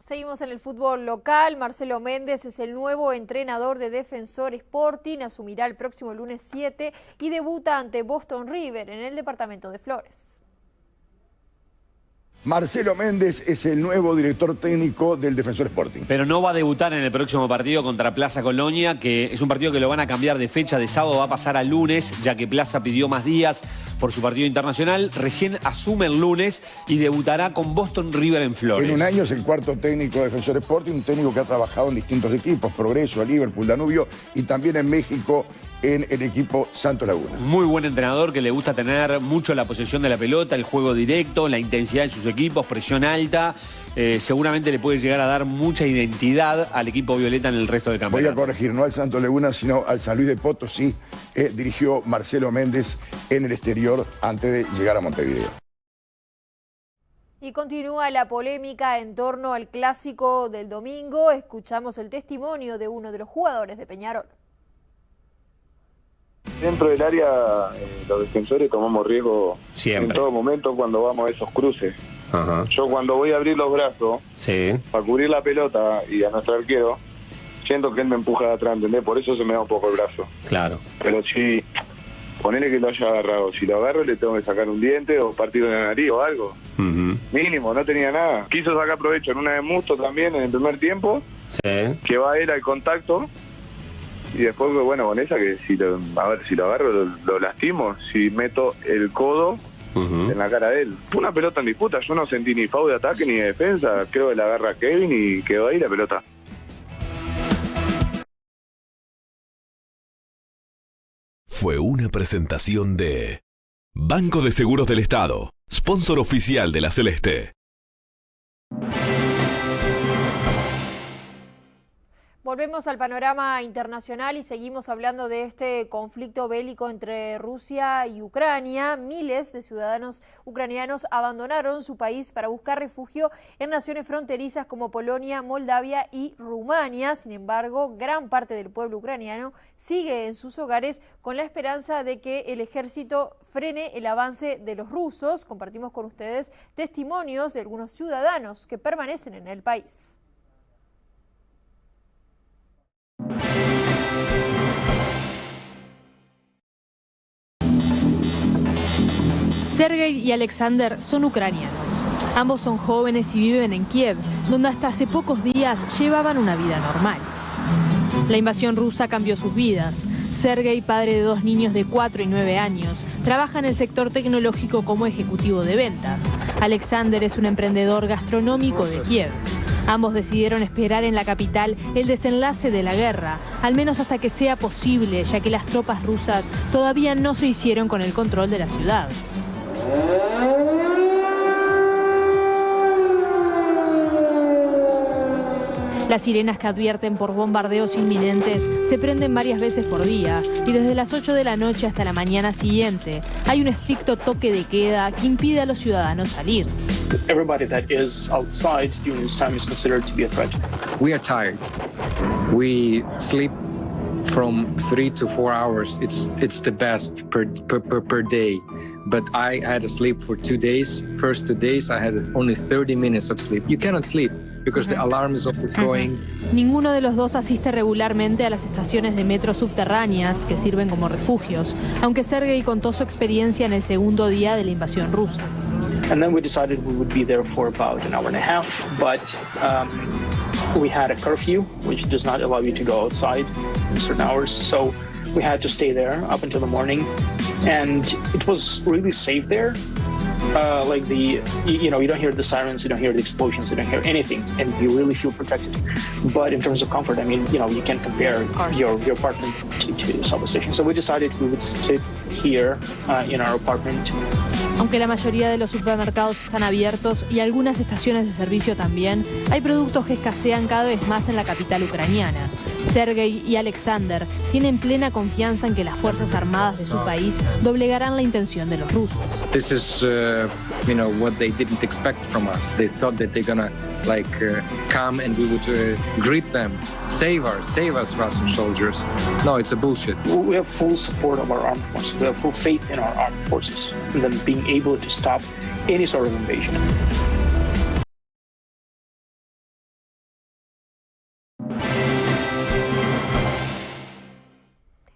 Seguimos en el fútbol local. Marcelo Méndez es el nuevo entrenador de Defensor Sporting. Asumirá el próximo lunes 7 y debuta ante Boston River en el departamento de Flores. Marcelo Méndez es el nuevo director técnico del Defensor Sporting. Pero no va a debutar en el próximo partido contra Plaza Colonia, que es un partido que lo van a cambiar de fecha, de sábado va a pasar a lunes, ya que Plaza pidió más días por su partido internacional. Recién asume el lunes y debutará con Boston River en Flores. En un año es el cuarto técnico de Defensor Sporting, un técnico que ha trabajado en distintos equipos, Progreso, Liverpool, Danubio y también en México en el equipo Santos Laguna. Muy buen entrenador que le gusta tener mucho la posesión de la pelota, el juego directo, la intensidad de sus equipos, presión alta. Seguramente le puede llegar a dar mucha identidad al equipo violeta en el resto del campeonato. Voy a corregir, no al Santos Laguna, sino al San Luis de Potosí. Dirigió Marcelo Méndez en el exterior antes de llegar a Montevideo. Y continúa la polémica en torno al clásico del domingo. Escuchamos el testimonio de uno de los jugadores de Peñarol. Dentro del área, los defensores tomamos riesgo siempre, en todo momento cuando vamos a esos cruces. Ajá. Yo cuando voy a abrir los brazos para cubrir la pelota y a nuestro arquero, siento que él me empuja de atrás, ¿entendés? Por eso se me da un poco el brazo. Claro. Pero si ponele que lo haya agarrado, si lo agarro le tengo que sacar un diente o partir de la nariz o algo. Mínimo, no tenía nada. Quiso sacar provecho en una de Musto también en el primer tiempo, que va él al contacto. Y después, bueno, con esa que si lo agarro lo lastimo, si meto el codo en la cara de él. Fue una pelota en disputa, yo no sentí ni foul de ataque ni de defensa, creo que la agarra Kevin y quedó ahí la pelota. Fue una presentación de Banco de Seguros del Estado, sponsor oficial de la Celeste. Volvemos al panorama internacional y seguimos hablando de este conflicto bélico entre Rusia y Ucrania. Miles de ciudadanos ucranianos abandonaron su país para buscar refugio en naciones fronterizas como Polonia, Moldavia y Rumania. Sin embargo, gran parte del pueblo ucraniano sigue en sus hogares con la esperanza de que el ejército frene el avance de los rusos. Compartimos con ustedes testimonios de algunos ciudadanos que permanecen en el país. Sergei y Alexander son ucranianos. Ambos son jóvenes y viven en Kiev, donde hasta hace pocos días llevaban una vida normal. La invasión rusa cambió sus vidas. Sergei, padre de 2 niños de 4 y 9 años, trabaja en el sector tecnológico como ejecutivo de ventas. Alexander es un emprendedor gastronómico de Kiev. Ambos decidieron esperar en la capital el desenlace de la guerra, al menos hasta que sea posible, ya que las tropas rusas todavía no se hicieron con el control de la ciudad. Las sirenas que advierten por bombardeos inminentes se prenden varias veces por día y desde las 8 de la noche hasta la mañana siguiente hay un estricto toque de queda que impide a los ciudadanos salir. Everybody that is outside during this time is considered to be a threat. We are tired. We sleep from 3 to 4 hours. It's the best per day. But I had to sleep for 2 days. First 2 days I had only 30 minutes of sleep. You cannot sleep because the alarm is always going. Ninguno de los dos asiste regularmente a las estaciones de metro subterráneas que sirven como refugios, aunque Sergei contó su experiencia en el segundo día de la invasión rusa. And then we decided we would be there for about an hour and a half, but we had a curfew, which does not allow you to go outside in certain hours. So we had to stay there up until the morning, and it was really safe there. You don't hear the sirens, you don't hear the explosions, you don't hear anything, and you really feel protected. But in terms of comfort, I mean, you can't compare your apartment to the subway station. So we decided we would sit here in our apartment Aunque la mayoría de los supermercados están abiertos y algunas estaciones de servicio también, hay productos que escasean cada vez más en la capital ucraniana. Sergei y Alexander tienen plena confianza en que las Fuerzas Armadas de su país doblegarán la intención de los rusos. This is, what they didn't expect from us. They thought that they're gonna come and we would greet them, save us, Russian soldiers. No, it's a bullshit. We have full support of our armed forces. We have full faith in our armed forces, and them being able to stop any sort of invasion.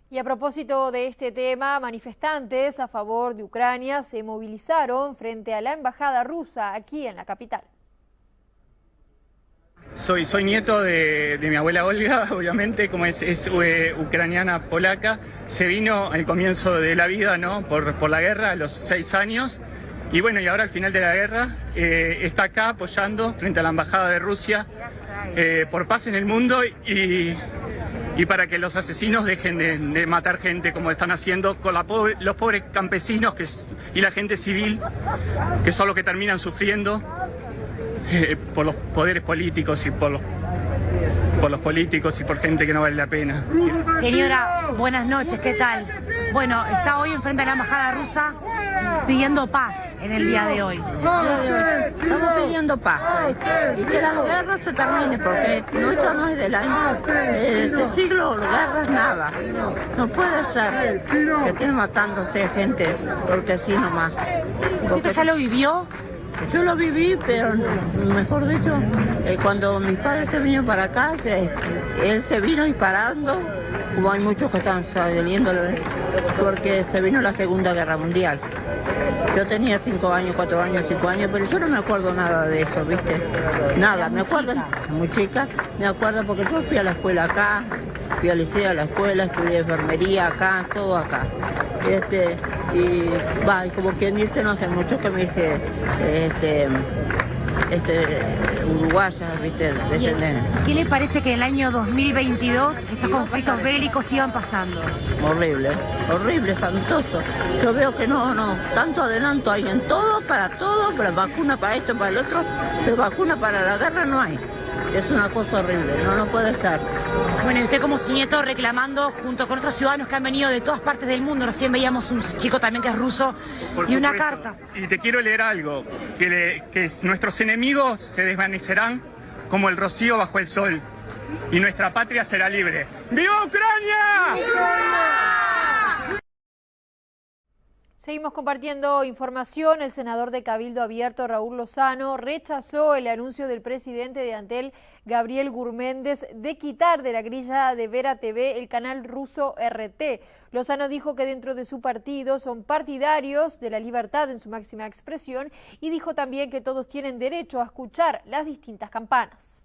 Y a propósito de este tema, manifestantes a favor de Ucrania se movilizaron frente a la embajada rusa aquí en la capital. Soy nieto de mi abuela Olga, obviamente, como es ucraniana polaca. Se vino al comienzo de la vida, ¿no? por la guerra, a los 6 años. Y bueno, y ahora al final de la guerra está acá apoyando frente a la embajada de Rusia por paz en el mundo y para que los asesinos dejen de matar gente como están haciendo con los pobres campesinos y la gente civil, que son los que terminan sufriendo por los poderes políticos y por los políticos y por gente que no vale la pena. Señora, buenas noches, ¿qué tal? Bueno, está hoy enfrente de la embajada rusa pidiendo paz en el día de hoy. Estamos pidiendo paz y que la guerra se termine, porque esto no es del año, del siglo, guerras nada. No puede ser que estén matándose gente porque así nomás. ¿Usted ya lo vivió? Yo lo viví, pero mejor dicho, cuando mis padres se vinieron para acá, él se vino disparando, como hay muchos que están saliendo, porque se vino la Segunda Guerra Mundial. Yo tenía 5 años, 4 años, 5 años, pero yo no me acuerdo nada de eso, ¿viste? Nada, me acuerdo, muy chica, me acuerdo porque yo fui a la escuela acá, fui al liceo, a la escuela, estudié enfermería acá, todo acá. Y como quien dice, no sé, mucho que me hice uruguaya, ¿viste? ¿Qué le parece que en el año 2022 estos conflictos bélicos sigan pasando? Horrible, espantoso. Yo veo que no, tanto adelanto hay en todo, para vacuna para esto, para el otro, pero vacuna para la guerra no hay. Es una cosa horrible, no puede ser. Bueno, y usted como su nieto reclamando junto con otros ciudadanos que han venido de todas partes del mundo, recién veíamos un chico también que es ruso, y una carta. Y te quiero leer algo, que nuestros enemigos se desvanecerán como el rocío bajo el sol, y nuestra patria será libre. ¡Viva Ucrania! ¡Viva! Seguimos compartiendo información. El senador de Cabildo Abierto, Raúl Lozano, rechazó el anuncio del presidente de Antel, Gabriel Gurméndez, de quitar de la grilla de Vera TV el canal ruso RT. Lozano dijo que dentro de su partido son partidarios de la libertad en su máxima expresión y dijo también que todos tienen derecho a escuchar las distintas campanas.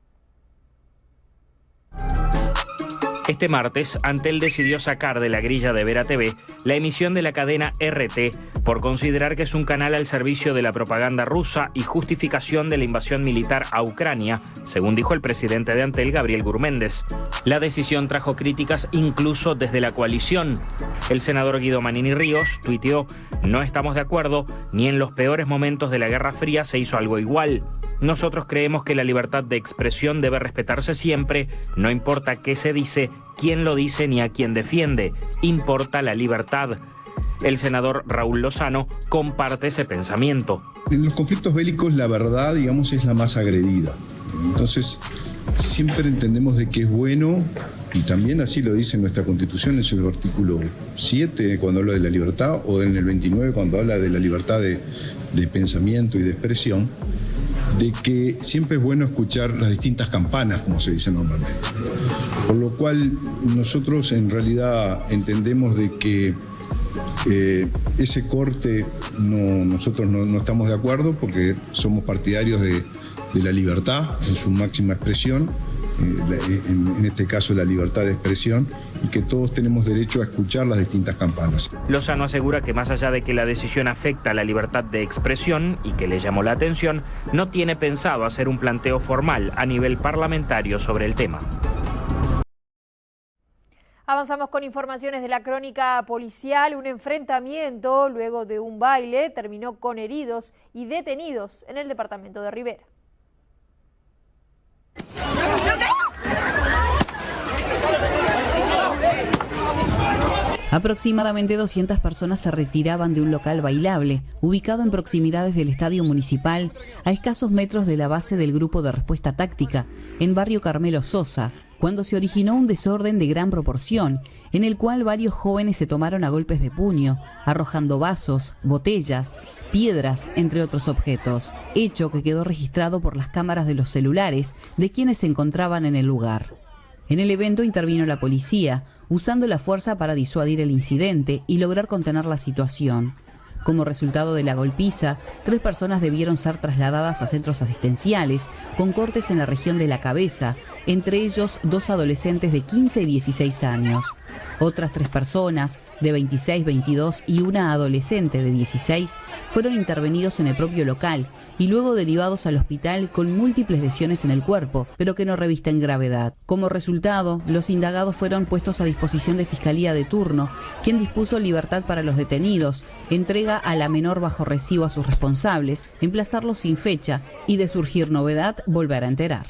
Este martes, Antel decidió sacar de la grilla de Vera TV la emisión de la cadena RT por considerar que es un canal al servicio de la propaganda rusa y justificación de la invasión militar a Ucrania, según dijo el presidente de Antel, Gabriel Gurméndez. La decisión trajo críticas incluso desde la coalición. El senador Guido Manini Ríos tuiteó: "No estamos de acuerdo, ni en los peores momentos de la Guerra Fría se hizo algo igual. Nosotros creemos que la libertad de expresión debe respetarse siempre, no importa qué se dice, quién lo dice ni a quién defiende, importa la libertad". El senador Raúl Lozano comparte ese pensamiento. En los conflictos bélicos la verdad, digamos, es la más agredida. Entonces, siempre entendemos de que es bueno, y también así lo dice nuestra Constitución en su artículo 7, cuando habla de la libertad, o en el 29, cuando habla de la libertad de pensamiento y de expresión, de que siempre es bueno escuchar las distintas campanas, como se dice normalmente. Por lo cual nosotros en realidad entendemos de que ese corte nosotros no estamos de acuerdo, porque somos partidarios de la libertad en su máxima expresión, en este caso la libertad de expresión, y que todos tenemos derecho a escuchar las distintas campanas. Lozano asegura que más allá de que la decisión afecta a la libertad de expresión y que le llamó la atención, no tiene pensado hacer un planteo formal a nivel parlamentario sobre el tema. Avanzamos con informaciones de la crónica policial. Un enfrentamiento luego de un baile terminó con heridos y detenidos en el departamento de Rivera. Aproximadamente 200 personas se retiraban de un local bailable, ubicado en proximidades del Estadio Municipal, a escasos metros de la base del Grupo de Respuesta Táctica, en barrio Carmelo Sosa, cuando se originó un desorden de gran proporción, en el cual varios jóvenes se tomaron a golpes de puño, arrojando vasos, botellas, piedras, entre otros objetos, hecho que quedó registrado por las cámaras de los celulares de quienes se encontraban en el lugar. En el evento intervino la policía, usando la fuerza para disuadir el incidente y lograr contener la situación. Como resultado de la golpiza, 3 personas debieron ser trasladadas a centros asistenciales con cortes en la región de la cabeza, entre ellos 2 adolescentes de 15 y 16 años. Otras 3 personas, de 26, 22 y una adolescente de 16, fueron intervenidos en el propio local y luego derivados al hospital con múltiples lesiones en el cuerpo, pero que no revisten gravedad. Como resultado, los indagados fueron puestos a disposición de Fiscalía de turno, quien dispuso libertad para los detenidos, entrega a la menor bajo recibo a sus responsables, emplazarlos sin fecha y, de surgir novedad, volver a enterar.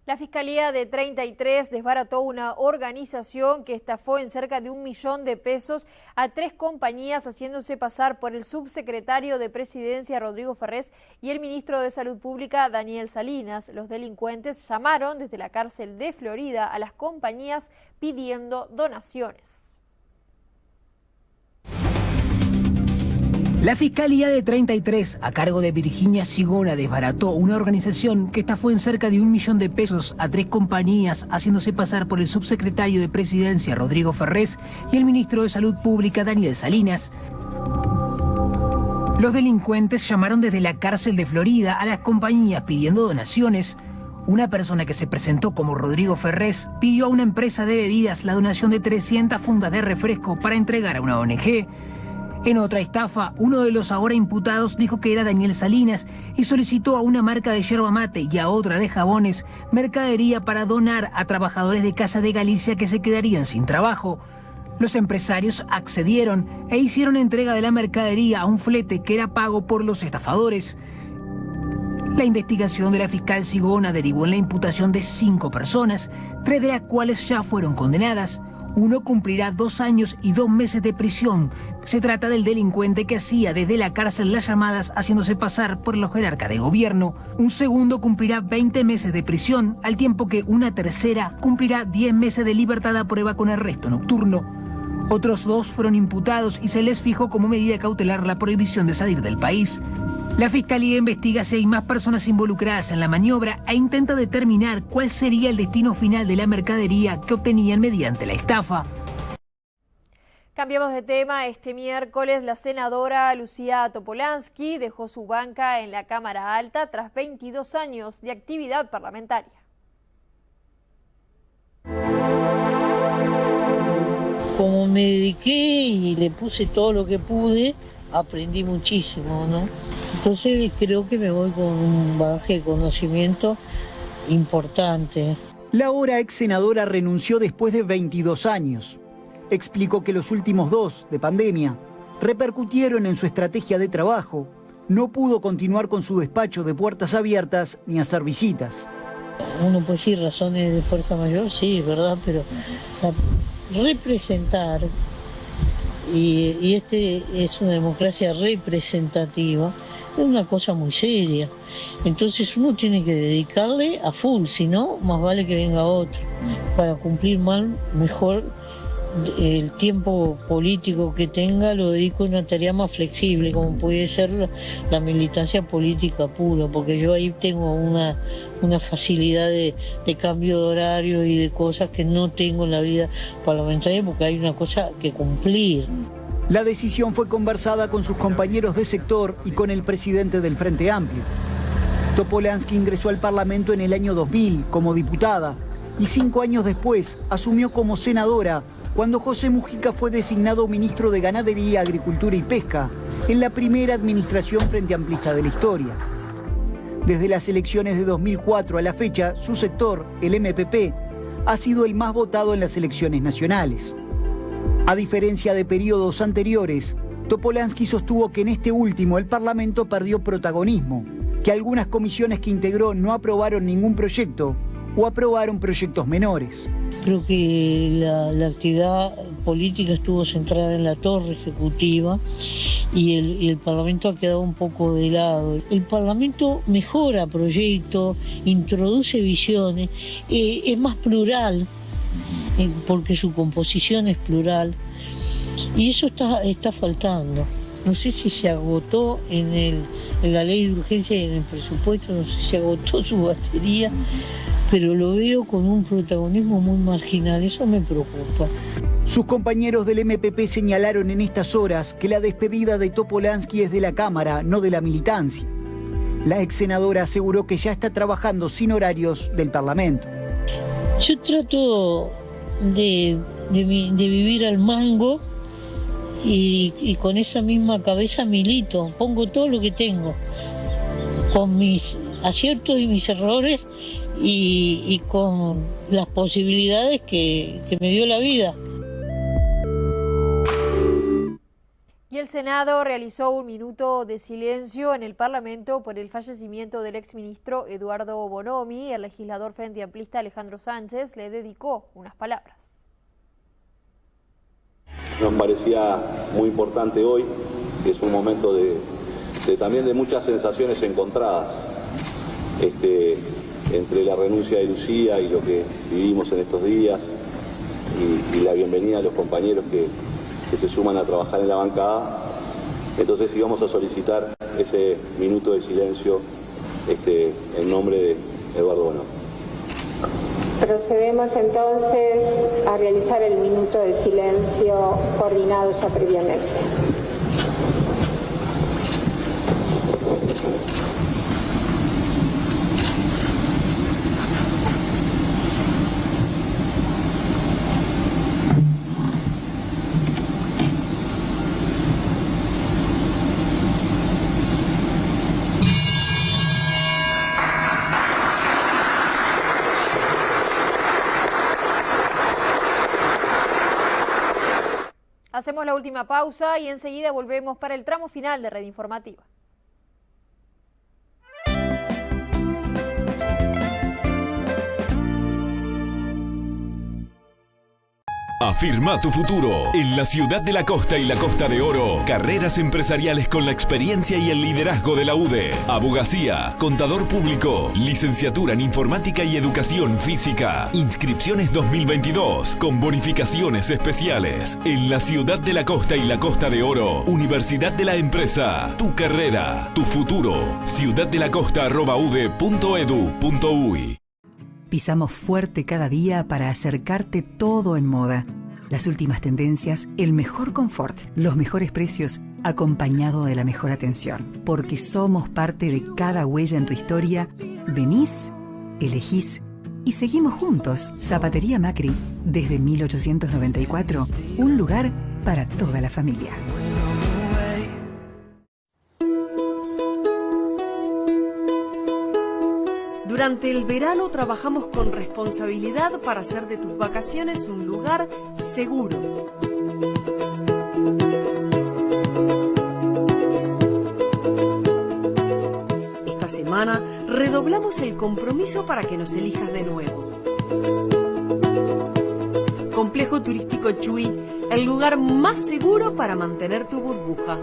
La Fiscalía de 33 desbarató una organización que estafó en cerca de $1 millón a 3 compañías, haciéndose pasar por el subsecretario de Presidencia Rodrigo Ferrés y el ministro de Salud Pública Daniel Salinas. Los delincuentes llamaron desde la cárcel de Florida a las compañías pidiendo donaciones. La Fiscalía de 33, a cargo de Virginia Sigona, desbarató una organización que estafó en cerca de $1 millón a 3 compañías, haciéndose pasar por el subsecretario de Presidencia Rodrigo Ferrés y el ministro de Salud Pública Daniel Salinas. Los delincuentes llamaron desde la cárcel de Florida a las compañías pidiendo donaciones. Una persona que se presentó como Rodrigo Ferrés pidió a una empresa de bebidas la donación de 300 fundas de refresco para entregar a una ONG. En otra estafa, uno de los ahora imputados dijo que era Daniel Salinas y solicitó a una marca de yerba mate y a otra de jabones mercadería para donar a trabajadores de Casa de Galicia que se quedarían sin trabajo. Los empresarios accedieron e hicieron entrega de la mercadería a un flete que era pago por los estafadores. La investigación de la fiscal Sigona derivó en la imputación de 5 personas, 3 de las cuales ya fueron condenadas. Uno cumplirá 2 años y 2 meses de prisión. Se trata del delincuente que hacía desde la cárcel las llamadas haciéndose pasar por los jerarcas de gobierno. Un segundo cumplirá 20 meses de prisión, al tiempo que una tercera cumplirá 10 meses de libertad a prueba con arresto nocturno. Otros 2 fueron imputados y se les fijó como medida cautelar la prohibición de salir del país. La Fiscalía investiga si hay más personas involucradas en la maniobra e intenta determinar cuál sería el destino final de la mercadería que obtenían mediante la estafa. Cambiamos de tema. Este miércoles la senadora Lucía Topolansky dejó su banca en la Cámara Alta tras 22 años de actividad parlamentaria. Como me dediqué y le puse todo lo que pude, aprendí muchísimo, ¿no? Entonces creo que me voy con un bagaje de conocimiento importante. La ahora ex senadora renunció después de 22 años. Explicó que los últimos 2, de pandemia, repercutieron en su estrategia de trabajo. No pudo continuar con su despacho de puertas abiertas ni hacer visitas. Uno puede decir razones de fuerza mayor, sí, ¿verdad? Pero representar, y este es una democracia representativa, es una cosa muy seria. Entonces uno tiene que dedicarle a full, si no, más vale que venga otro. Para cumplir mejor el tiempo político que tenga, lo dedico a una tarea más flexible, como puede ser la militancia política pura, porque yo ahí tengo una facilidad de cambio de horario y de cosas que no tengo en la vida parlamentaria, porque hay una cosa que cumplir. La decisión fue conversada con sus compañeros de sector y con el presidente del Frente Amplio. Topolansky ingresó al Parlamento en el año 2000 como diputada y 5 años después asumió como senadora cuando José Mujica fue designado ministro de Ganadería, Agricultura y Pesca en la primera administración frente amplista de la historia. Desde las elecciones de 2004 a la fecha, su sector, el MPP, ha sido el más votado en las elecciones nacionales. A diferencia de periodos anteriores, Topolansky sostuvo que en este último el Parlamento perdió protagonismo, que algunas comisiones que integró no aprobaron ningún proyecto o aprobaron proyectos menores. Creo que la actividad política estuvo centrada en la torre ejecutiva y el Parlamento ha quedado un poco de lado. El Parlamento mejora proyectos, introduce visiones, es más plural, porque su composición es plural, y eso está faltando. No sé si se agotó en la ley de urgencia y en el presupuesto, no sé si se agotó su batería, pero lo veo con un protagonismo muy marginal, eso me preocupa. Sus compañeros del MPP señalaron en estas horas que la despedida de Topolansky es de la Cámara, no de la militancia. La ex senadora aseguró que ya está trabajando sin horarios del Parlamento. Yo trato de vivir al mango y con esa misma cabeza milito, pongo todo lo que tengo, con mis aciertos y mis errores y con las posibilidades que me dio la vida. Y el Senado realizó un minuto de silencio en el Parlamento por el fallecimiento del exministro Eduardo Bonomi. El legislador frente amplista Alejandro Sánchez le dedicó unas palabras. Nos parecía muy importante hoy, que es un momento también de muchas sensaciones encontradas, entre la renuncia de Lucía y lo que vivimos en estos días y la bienvenida a los compañeros que se suman a trabajar en la bancada. Entonces íbamos a solicitar ese minuto de silencio en nombre de Eduardo Bonomi. Procedemos entonces a realizar el minuto de silencio coordinado ya previamente. Hacemos la última pausa y enseguida volvemos para el tramo final de Red Informativa. Afirma tu futuro. En la ciudad de la costa y la Costa de Oro, carreras empresariales con la experiencia y el liderazgo de la UDE. Abogacía, contador público, licenciatura en informática y educación física. Inscripciones 2022 con bonificaciones especiales. En la ciudad de la costa y la Costa de Oro, Universidad de la Empresa. Tu carrera, tu futuro. ciudaddelacosta@ude.edu.uy. Pisamos fuerte cada día para acercarte todo en moda. Las últimas tendencias, el mejor confort, los mejores precios, acompañado de la mejor atención. Porque somos parte de cada huella en tu historia, venís, elegís y seguimos juntos. Zapatería Macri, desde 1894, un lugar para toda la familia. Durante el verano trabajamos con responsabilidad para hacer de tus vacaciones un lugar seguro. Esta semana redoblamos el compromiso para que nos elijas de nuevo. Complejo Turístico Chuy, el lugar más seguro para mantener tu burbuja.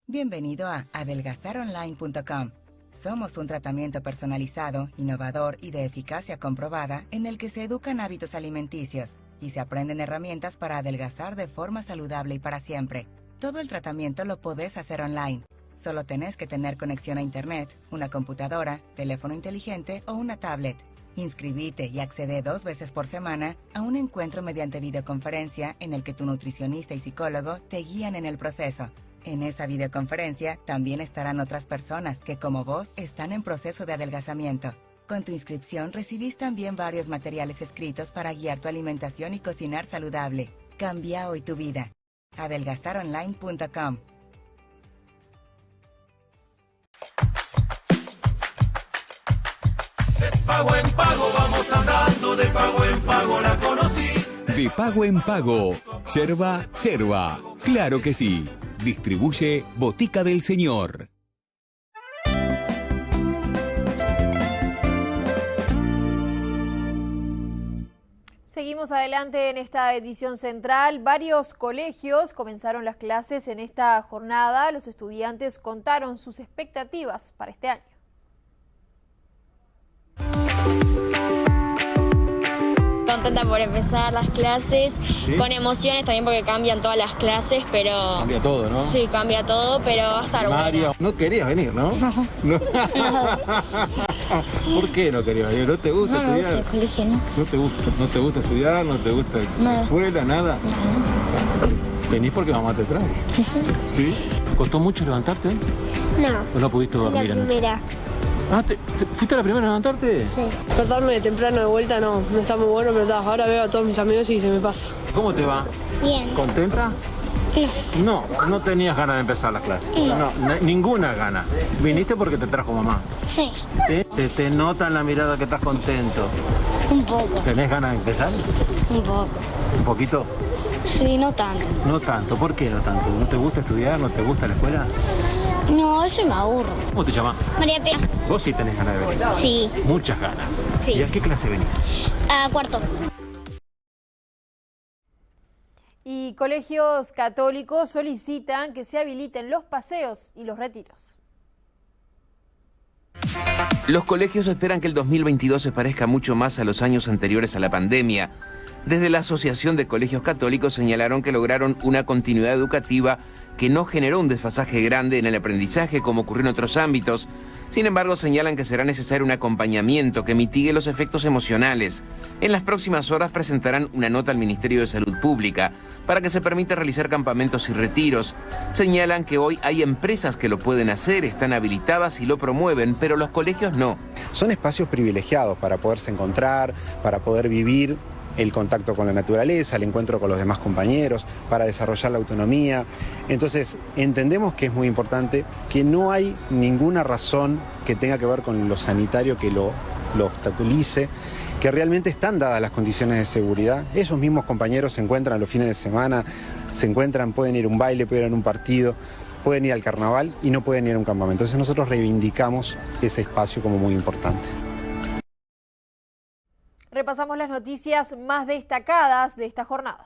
Bienvenido a adelgazaronline.com. Somos un tratamiento personalizado, innovador y de eficacia comprobada en el que se educan hábitos alimenticios y se aprenden herramientas para adelgazar de forma saludable y para siempre. Todo el tratamiento lo podés hacer online. Solo tenés que tener conexión a internet, una computadora, teléfono inteligente o una tablet. Inscribite y accede 2 veces por semana a un encuentro mediante videoconferencia en el que tu nutricionista y psicólogo te guían en el proceso. En esa videoconferencia también estarán otras personas que, como vos, están en proceso de adelgazamiento. Con tu inscripción recibís también varios materiales escritos para guiar tu alimentación y cocinar saludable. Cambia hoy tu vida. Adelgazaronline.com. De pago en pago vamos andando, de pago en pago la conocí. De pago en pago. Yerba, yerba. Claro que sí. Distribuye Botica del Señor. Seguimos adelante en esta edición central. Varios colegios comenzaron las clases en esta jornada. Los estudiantes contaron sus expectativas para este año. Contenta por empezar las clases, ¿sí? Con emociones también porque cambian todas las clases, pero... Cambia todo, ¿no? Sí, cambia todo, pero va a estar Mario, bueno. No querías venir, ¿no? No. ¿Por qué no querías venir? ¿No te gusta estudiar? No, el colegio, ¿no? ¿No te gusta? ¿No te gusta estudiar? ¿No te gusta la escuela? ¿Nada? Venís porque mamá te trae. ¿Sí? ¿Costó mucho levantarte? No. ¿O no pudiste dormir la primera. ¿Fuiste la primera a levantarte? Sí. Despertarme temprano de vuelta no está muy bueno, pero ahora veo a todos mis amigos y se me pasa. ¿Cómo te va? Bien. ¿Contenta? No tenías ganas de empezar las clases. No, ninguna gana. ¿Viniste porque te trajo mamá? Sí. ¿Sí? Se te nota en la mirada que estás contento. Un poco. ¿Tenés ganas de empezar? Un poco. ¿Un poquito? Sí, no tanto. No tanto. ¿Por qué no tanto? ¿No te gusta estudiar? ¿No te gusta la escuela? No, eso me aburro. ¿Cómo te llamas? María Pía. ¿Vos sí tenés ganas de venir? Sí. Muchas ganas. Sí. ¿Y a qué clase venís? A cuarto. Y colegios católicos solicitan que se habiliten los paseos y los retiros. Los colegios esperan que el 2022 se parezca mucho más a los años anteriores a la pandemia. Desde la Asociación de Colegios Católicos señalaron que lograron una continuidad educativa que no generó un desfasaje grande en el aprendizaje como ocurrió en otros ámbitos. Sin embargo, señalan que será necesario un acompañamiento que mitigue los efectos emocionales. En las próximas horas presentarán una nota al Ministerio de Salud Pública para que se permita realizar campamentos y retiros. Señalan que hoy hay empresas que lo pueden hacer, están habilitadas y lo promueven, pero los colegios no. Son espacios privilegiados para poderse encontrar, para poder vivir el contacto con la naturaleza, el encuentro con los demás compañeros, para desarrollar la autonomía. Entonces, entendemos que es muy importante, que no hay ninguna razón que tenga que ver con lo sanitario que lo obstaculice, que realmente están dadas las condiciones de seguridad. Esos mismos compañeros se encuentran los fines de semana, pueden ir a un baile, pueden ir a un partido, pueden ir al carnaval y no pueden ir a un campamento. Entonces nosotros reivindicamos ese espacio como muy importante. Repasamos las noticias más destacadas de esta jornada.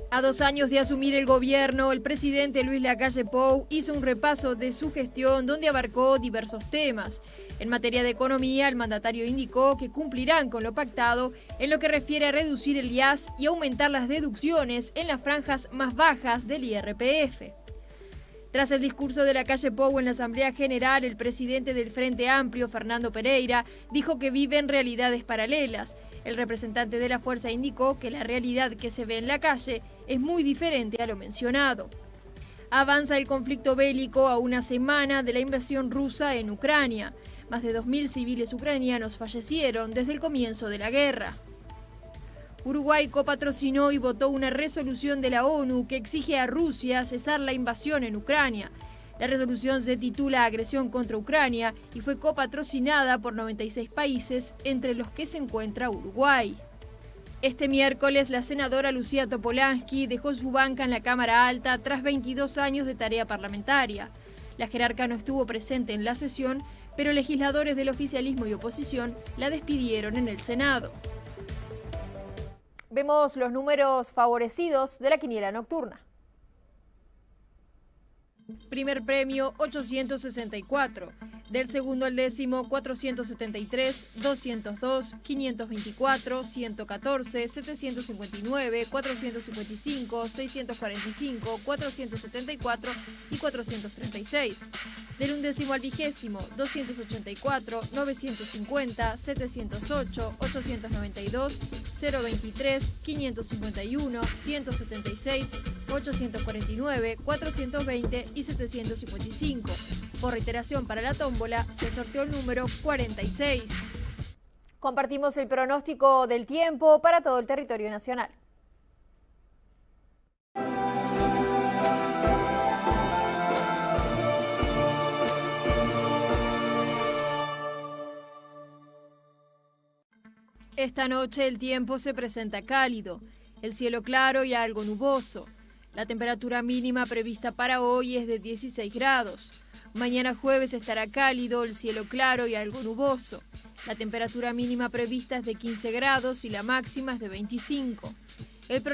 A 2 años de asumir el gobierno, el presidente Luis Lacalle Pou hizo un repaso de su gestión donde abarcó diversos temas. En materia de economía, el mandatario indicó que cumplirán con lo pactado en lo que refiere a reducir el IAS y aumentar las deducciones en las franjas más bajas del IRPF. Tras el discurso de Lacalle Pou en la Asamblea General, el presidente del Frente Amplio, Fernando Pereira, dijo que viven realidades paralelas. El representante de la fuerza indicó que la realidad que se ve en la calle es muy diferente a lo mencionado. Avanza el conflicto bélico a una semana de la invasión rusa en Ucrania. Más de 2.000 civiles ucranianos fallecieron desde el comienzo de la guerra. Uruguay copatrocinó y votó una resolución de la ONU que exige a Rusia cesar la invasión en Ucrania. La resolución se titula Agresión contra Ucrania y fue copatrocinada por 96 países, entre los que se encuentra Uruguay. Este miércoles, la senadora Lucía Topolansky dejó su banca en la Cámara Alta tras 22 años de tarea parlamentaria. La jerarca no estuvo presente en la sesión, pero legisladores del oficialismo y oposición la despidieron en el Senado. Vemos los números favorecidos de la quiniela nocturna. Primer premio 864, del segundo al décimo 473, 202, 524, 114, 759, 455, 645, 474 y 436. Del undécimo al vigésimo 284, 950, 708, 892, 023, 551, 176, 849, 420 y 755. Por reiteración para la tómbola se sorteó el número 46. Compartimos el pronóstico del tiempo para todo el territorio nacional. Esta noche el tiempo se presenta cálido, el cielo claro y algo nuboso. La temperatura mínima prevista para hoy es de 16 grados. Mañana jueves estará cálido, el cielo claro y algo nuboso. La temperatura mínima prevista es de 15 grados y la máxima es de 25.